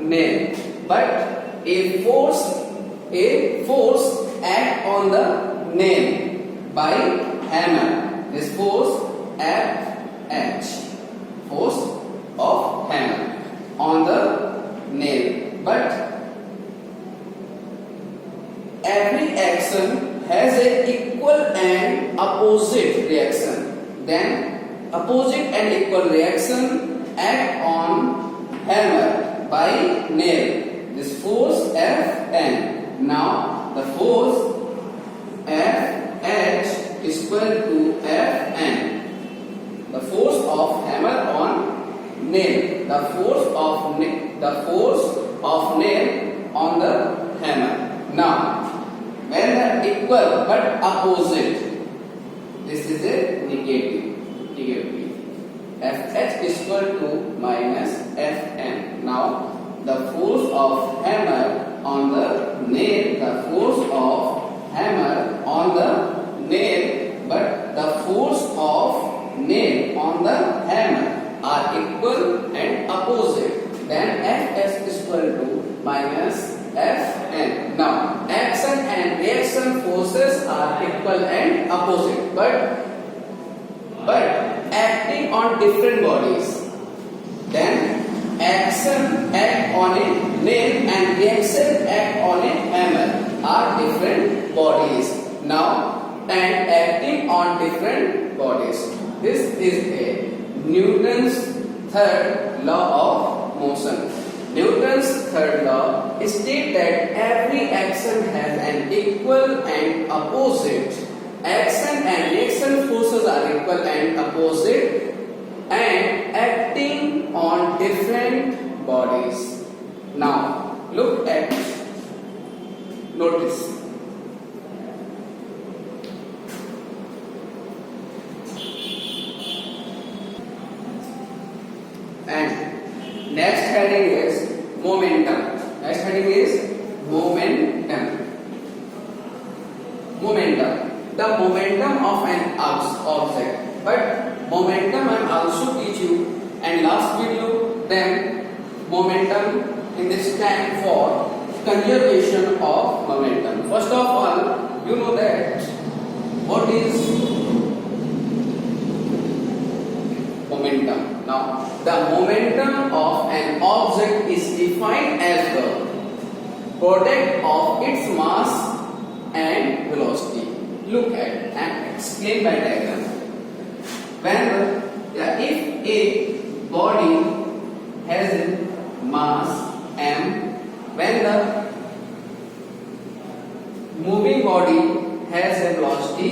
nail, but a force act on the nail by hammer, this force F force of hammer on the nail, but every action has an equal and opposite reaction. Then opposite and equal reaction act on hammer by nail. This force Fn. Now the force Fh is equal to Fn. The force of hammer on nail. The force of nail on the hammer. Now, when the equal but opposite, this is a negative. Fh is equal to minus Fn. Now, the force of hammer on the nail, but the force of nail on the hammer are equal and opposite. Then Fs is equal to minus Fn. Now, action and reaction forces are equal and opposite, but acting on different bodies. Then action act on a nail and reaction act on a hammer are different bodies. Now, and acting on different bodies. This is a Newton's third law of motion. Newton's third law states that every action has an equal and opposite. Action and reaction forces are equal and opposite and acting on different bodies. Now, look at, notice. And next heading is momentum. Next heading is momentum. The momentum of an object. But momentum I also teach you, and last video then momentum in this stand for conservation of momentum. First of all, you know that what is momentum. Now, the momentum of an object is defined as the product of its mass and velocity. Look at and explain by diagram. If a body has a mass m, when the moving body has a velocity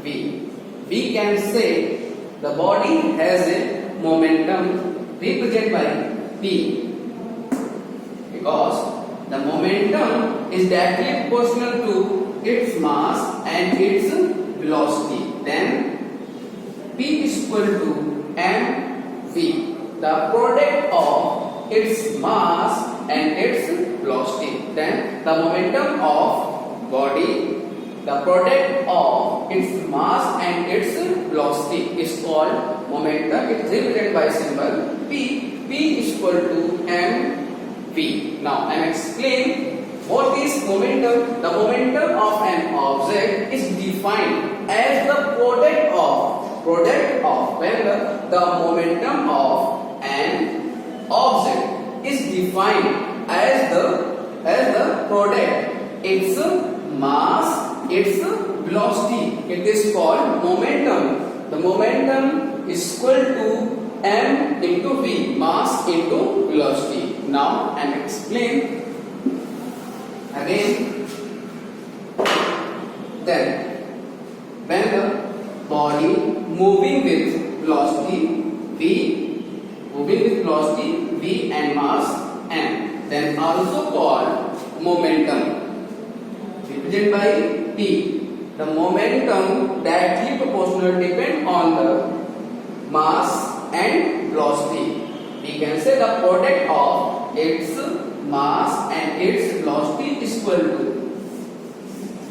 v, we can say the body has a momentum represented by p, because the momentum is directly proportional to its mass and its velocity. Then P is equal to mv, the product of its mass and its velocity. Then the momentum of body the product of its mass and its velocity is called momentum. It is represented by symbol P. P is equal to mv. Now I am explaining what is momentum. The momentum of an object is defined as the product of when the momentum of an object is defined as the product, its mass, its velocity. It is called momentum. The momentum is equal to m into v, mass into velocity. Now I am explain again. Then when the body moving with velocity v and mass m, then also called momentum, represented by P. The momentum directly proportional depend on the mass and velocity. We can say the product of its mass and its velocity is equal to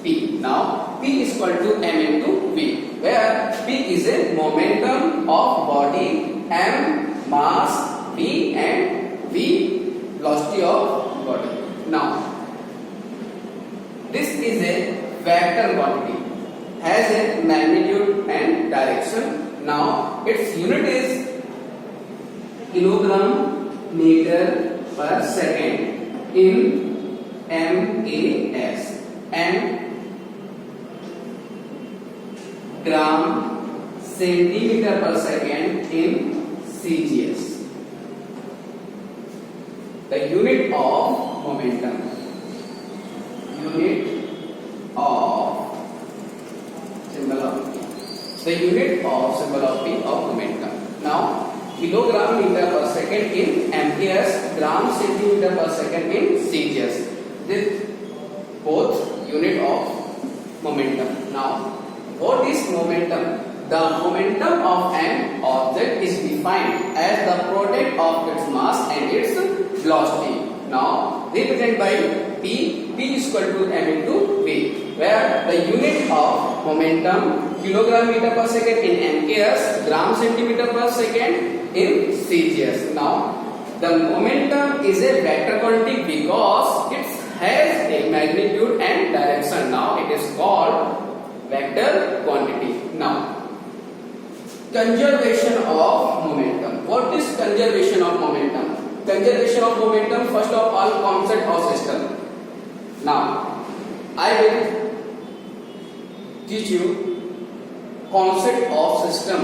P. Now P is equal to m into v, where P is a momentum of body, m mass, v and v velocity of body. Now this is a vector quantity, has a magnitude and direction. Now its unit is kilogram meter per second in MAS and gram centimeter per second in CGS. The unit of momentum. Unit of symbol of P. The unit of symbol of P of momentum. Now kilogram meter per second in amperes, gram centimeter per second in CGS. This both unit of momentum. Now what is momentum? The momentum of an object is defined as the product of its mass and its velocity. Now represented by P. P is equal to m into v, where the unit of momentum kilogram meter per second in amperes, gram centimeter per second in CGS. Now the momentum is a vector quantity because it has a magnitude and direction. Now it is called vector quantity. Now conservation of momentum. What is conservation of momentum? Conservation of momentum, first of all, concept of system. Now I will teach you concept of system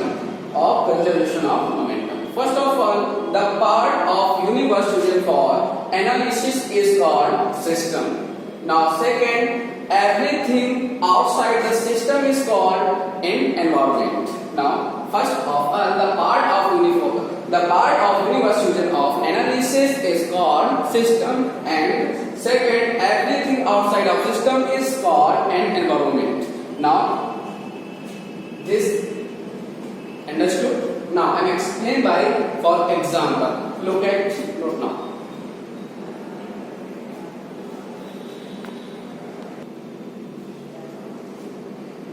of conservation of momentum. First of all, the part of universe chosen for analysis is called system. Now second, everything outside the system is called an environment. Now first of all, the part of universe chosen of analysis is called system, and second, everything outside of system is called an environment. Now this understood? Now I am explained by for example. Look now.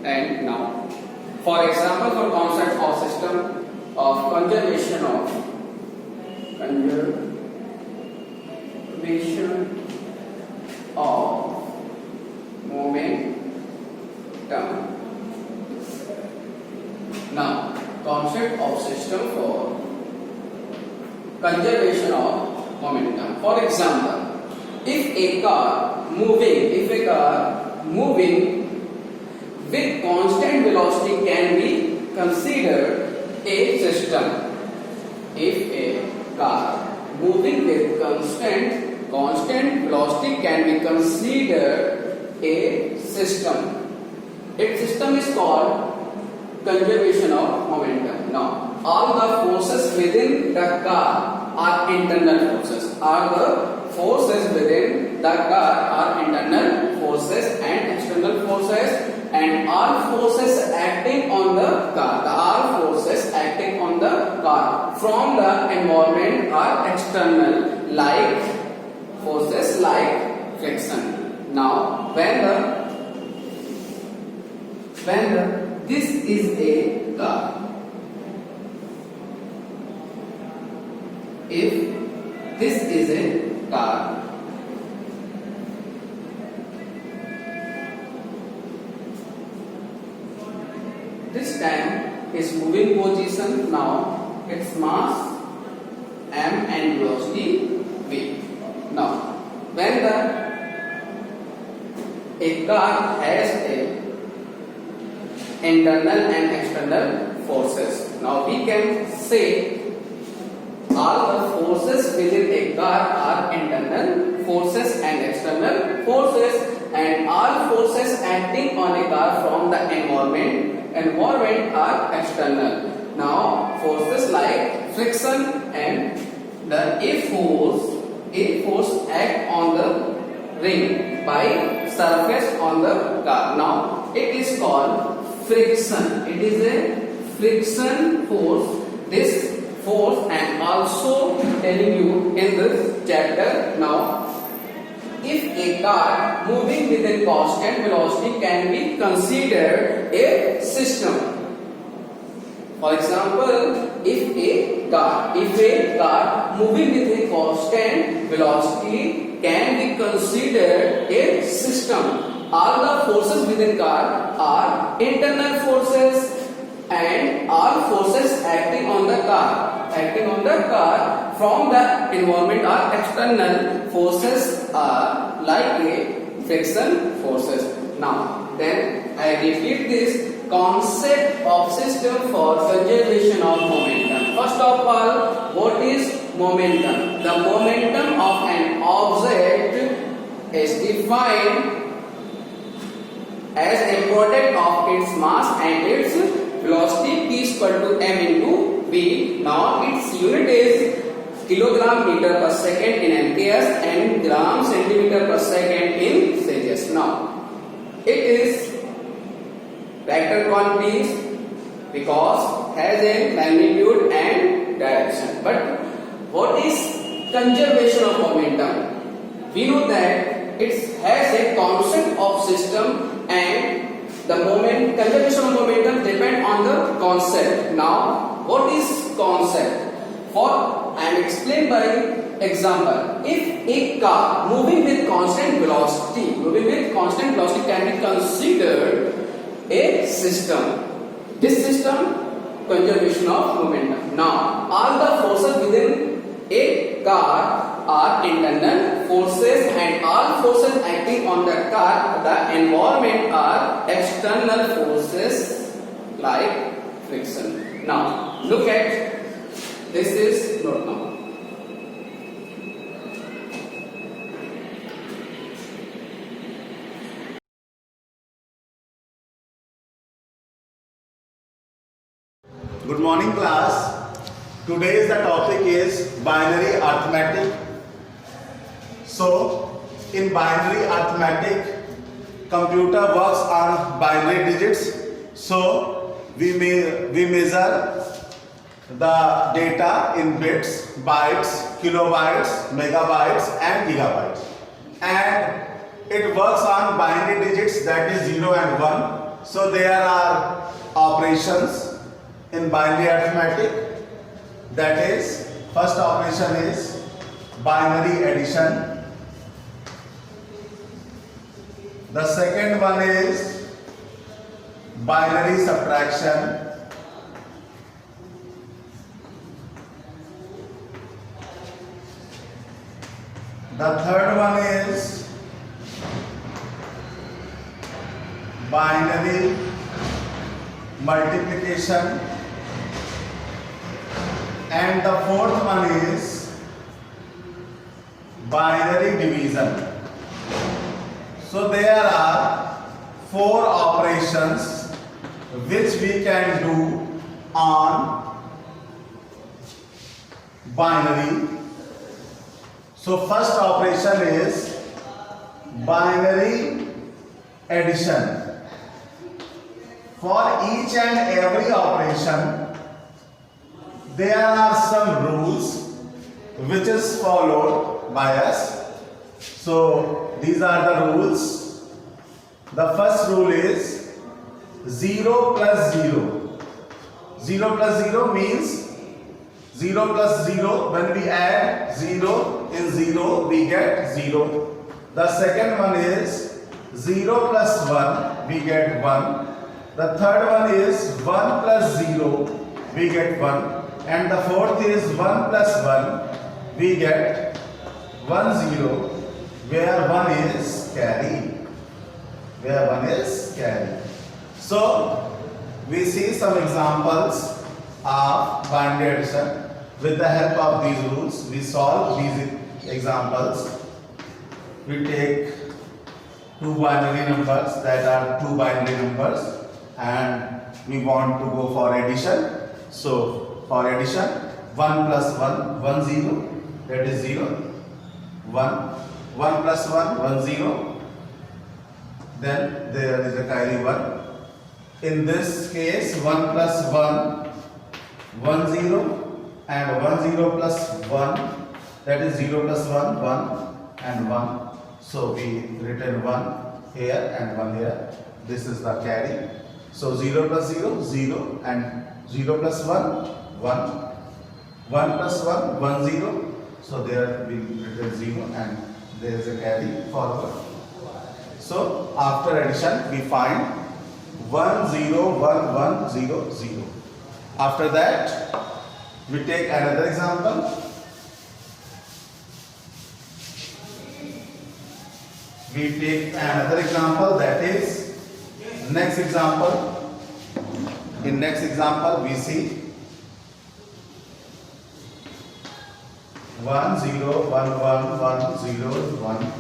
And now, for example, for concept of system of conservation of momentum. Now, concept of system for conservation of momentum. For example, if a car moving with constant velocity can be considered a system. If a car moving with constant velocity can be considered a system. Its system is called conservation of momentum. Now, all the forces within the car are internal forces. Internal forces and external forces, and all forces acting on the car from the environment are external, like forces like friction. Now when when this is a car. If this is a car, this time is moving position. Now its mass m and velocity v. Now when a car has a internal and external forces. Now we can say all the forces within a car are internal forces and external forces, and all forces acting on a car from the environment are external. Now forces like friction and the A force act on the ring by surface on the car. Now it is called friction. It is a friction force. This force and also telling you in this chapter. Now if a car moving with a constant velocity can be considered a system. For example, if a car moving with a constant velocity can be considered a system. All the forces within car are internal forces, and all forces acting on the car from the environment are external forces, are like a friction forces. Now then I repeat this concept of system for conservation of momentum. First of all, what is momentum? The momentum of an object is defined as a product of its mass and its velocity p is equal to m into v. Now its unit is kilogram meter per second in MKS and gram centimeter per second in CGS. Now it is vector quantities because has a magnitude and direction. But what is conservation of momentum? We know that it has a concept of system, and the conservation of momentum depend on the concept. Now what is concept? I am explained by example. If a car moving with constant velocity can be considered a system. This system conservation of momentum. Now all the forces within a car are internal forces, and all forces acting on the car, the environment, are external forces like friction. Now look at this is note now. Good morning class. Today's the topic is binary arithmetic. So in binary arithmetic, computer works on binary digits. So we measure the data in bits, bytes, kilobytes, megabytes and gigabytes. And it works on binary digits, that is 0 and 1. So there are operations in binary arithmetic. That is, first operation is binary addition. The second one is binary subtraction. The third one is binary multiplication. And the fourth one is binary division. So there are 4 operations which we can do on binary. So first operation is binary addition. For each and every operation, there are some rules which is followed by us. So these are the rules. The first rule is 0 plus 0. 0 plus 0 means 0 plus 0. When we add 0 in 0, we get 0. The second one is 0 plus 1, we get 1. The third one is 1 plus 0, we get 1. And the fourth is 1 plus 1, we get 1 0, where 1 is carry. Where 1 is carry. So, we see some examples of binary addition. With the help of these rules, we solve these examples. We take two binary numbers that are two binary numbers and we want to go for addition. So, for addition, 1 plus 1, 1 0, that is 0. 1 plus 1, 1 0. Then there is a carry 1. In this case, 1 plus 1, 1 0. And 1 0 plus 1, that is 0 plus 1, 1 and 1. So we written 1 here and 1 here. This is the carry. So 0 plus 0, 0 and 0 plus 1, 1. 1 plus 1, 1 0. So there we written 0 and there is a carry forward. So after addition we find 1 0 1 1 0 0. After that we take another example. We take another example, that is next example. In next example we see 1 0 1 1 1 0 1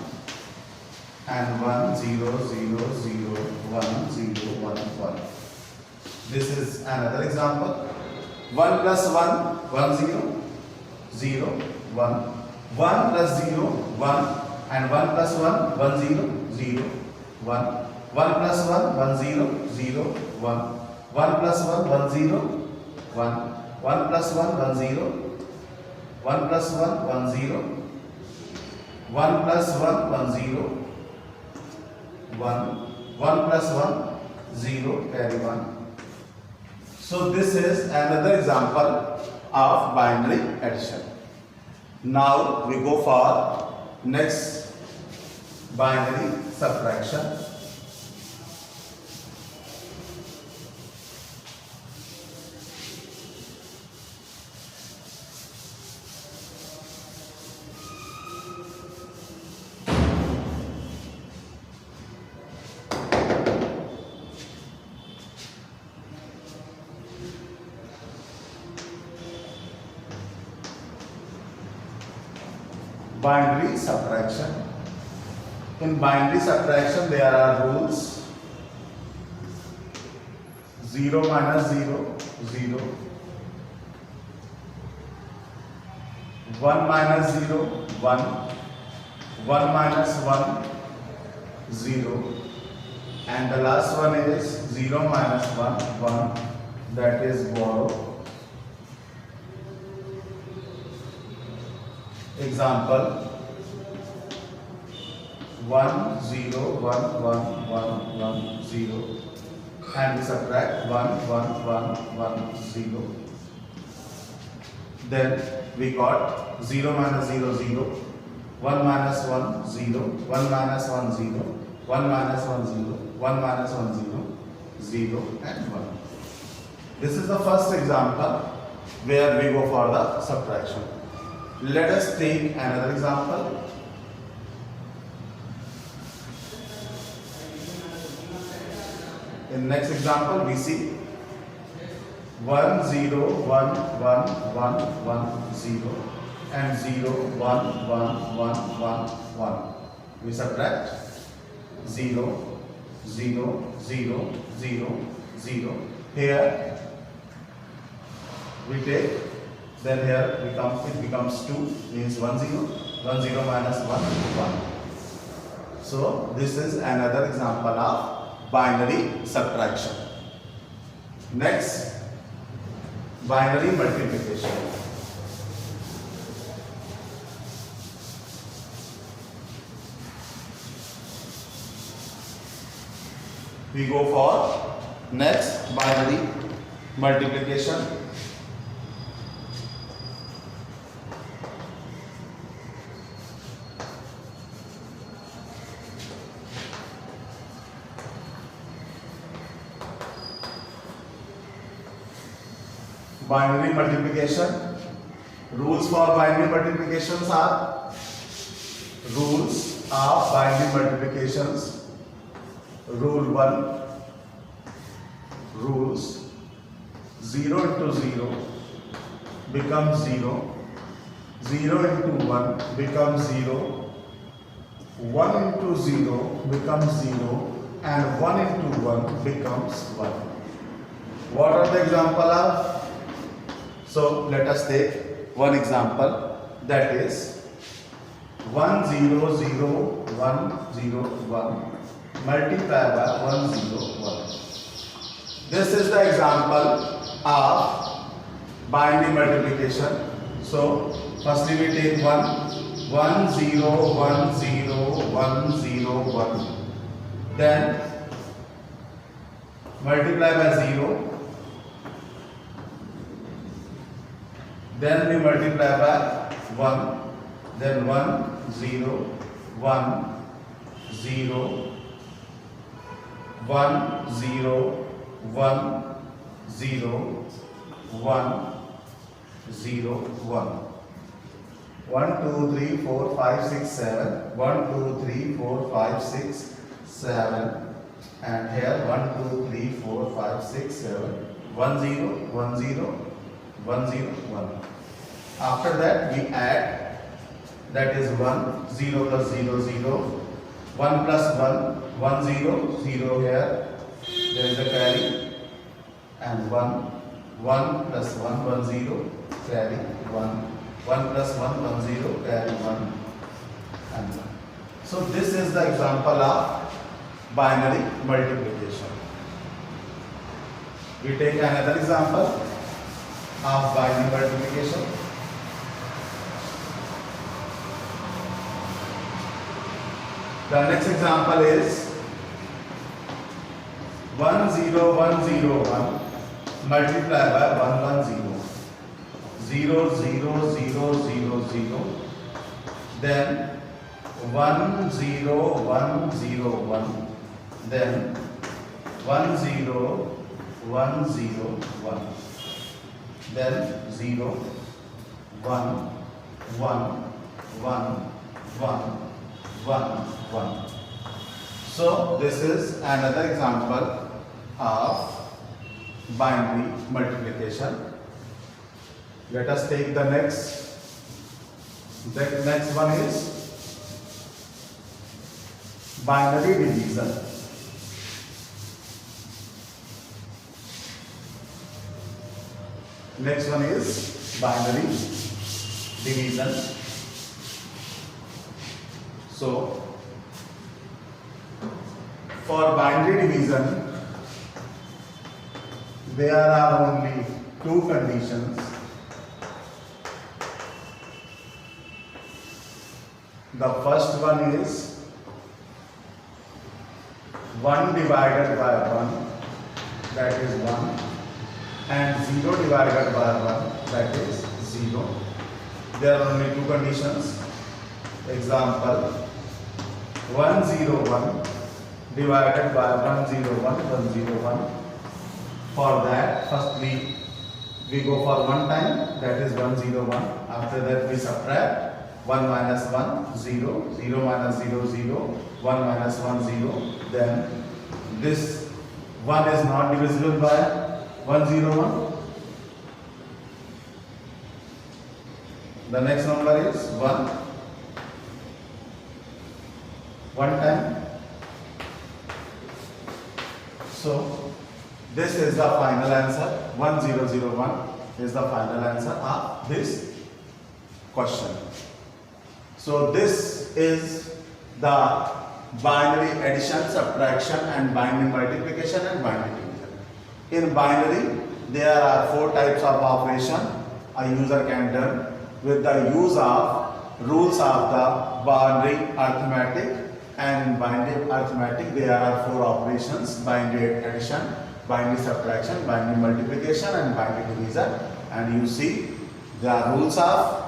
and 1 0 0 0 1 0 1 1. This is another example. 1 plus 1, 1 0, 0, 1. 1 plus 0, 1 and 1 plus 1, 1 0, 0, 1. 1 plus 1, 1 0, 0, 1. 1 plus 1, 1 0, 1. 1 plus 1, 1 0. 1 plus 1, 1 0. 1 plus 1, 1 0. 1. 1 plus 1, 0, carry 1. So this is another example of binary addition. Now we go for next binary subtraction. Binary subtraction. In binary subtraction there are rules. 0 minus 0, 0. 1 minus 0, 1. 1 minus 1, 0. And the last one is 0 minus 1, 1. That is borrow. Example 1 0 1 1 1 1 0 and we subtract 1 1 1 1 0. Then we got 0 minus 0 0, 1 minus 1 0, 1 minus 1 0, 1 minus 1 0, 1 minus 1 0, 0 and 1. This is the first example where we go for the subtraction. Let us take another example. In next example we see 1 0 1 1 1 1 0 and 0 1 1 1 1 1. We subtract 0 0 0 0 0. Here we take, then here it becomes 2, means 1 0, 1 0 minus 1 1. So this is another example of binary subtraction. Next, binary multiplication. We go for Next, binary multiplication. Binary multiplication. Rules for binary multiplications are rules of binary multiplications. Rule 1. Rules 0 into 0 becomes 0. 0 into 1 becomes 0. 1 into 0 becomes 0. And 1 into 1 becomes 1. What are the example of? So let us take one example, that is 1 0 0 1 0 1 multiplied by 1 0 1. This is the example of binary multiplication. So firstly we take 1 1 0 1 0 1 0 1, then multiply by 0. Then we multiply by 1, then 1 0 1 0 1 0 1 0 1 0 1. 1 2 3 4 5 6 7 1 2 3 4 5 6 7, and here 1 2 3 4 5 6 7 1 0 1 0 1 0 1. After that we add, that is 1 0 plus 0 0 1 plus 1 1 0 0 here, there is a carry, and 1 1 plus 1 1 0 carry 1 1 plus 1 1 0 carry 1 and 1. So this is the example of binary multiplication. We take another example of binary multiplication. The next example is 1 0 1 0 1 multiplied by 1 1 0 0 0 0 0 0, then 1 0 1 0 1, then 1 0 1 0 1, then 0 1 1 1 1 1 1. So this is another example of binary multiplication. Let us take the next. The next one is binary division. Next one is binary division. So for binary division, there are only two conditions. The first one is 1 divided by 1, that is 1, and 0 divided by 1, that is 0. There are only two conditions. Example 1 0 1 divided by 1 0 1 1 0 1. For that, firstly we go for one time, that is 1 0 1. After that we subtract 1 minus 1 0, 0 minus 0 0, 1 minus 1 0. Then this 1 is not divisible by 1 0 1. The next number is 1. One time. So this is the final answer. 1001 is the final answer of this question. So this is the binary addition, subtraction, and binary multiplication and binary division. In binary, there are 4 types of operation a user can do with the use of rules of the binary arithmetic. And in binary arithmetic, there are 4 operations: binary addition, binary subtraction, binary multiplication and binary division, and you see the rules of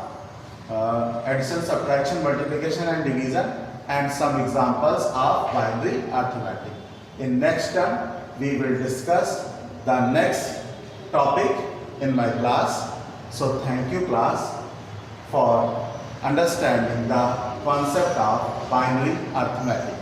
addition, subtraction, multiplication and division, and some examples of binary arithmetic. In next term, we will discuss the next topic in my class. So thank you class for understanding the concept of binary arithmetic.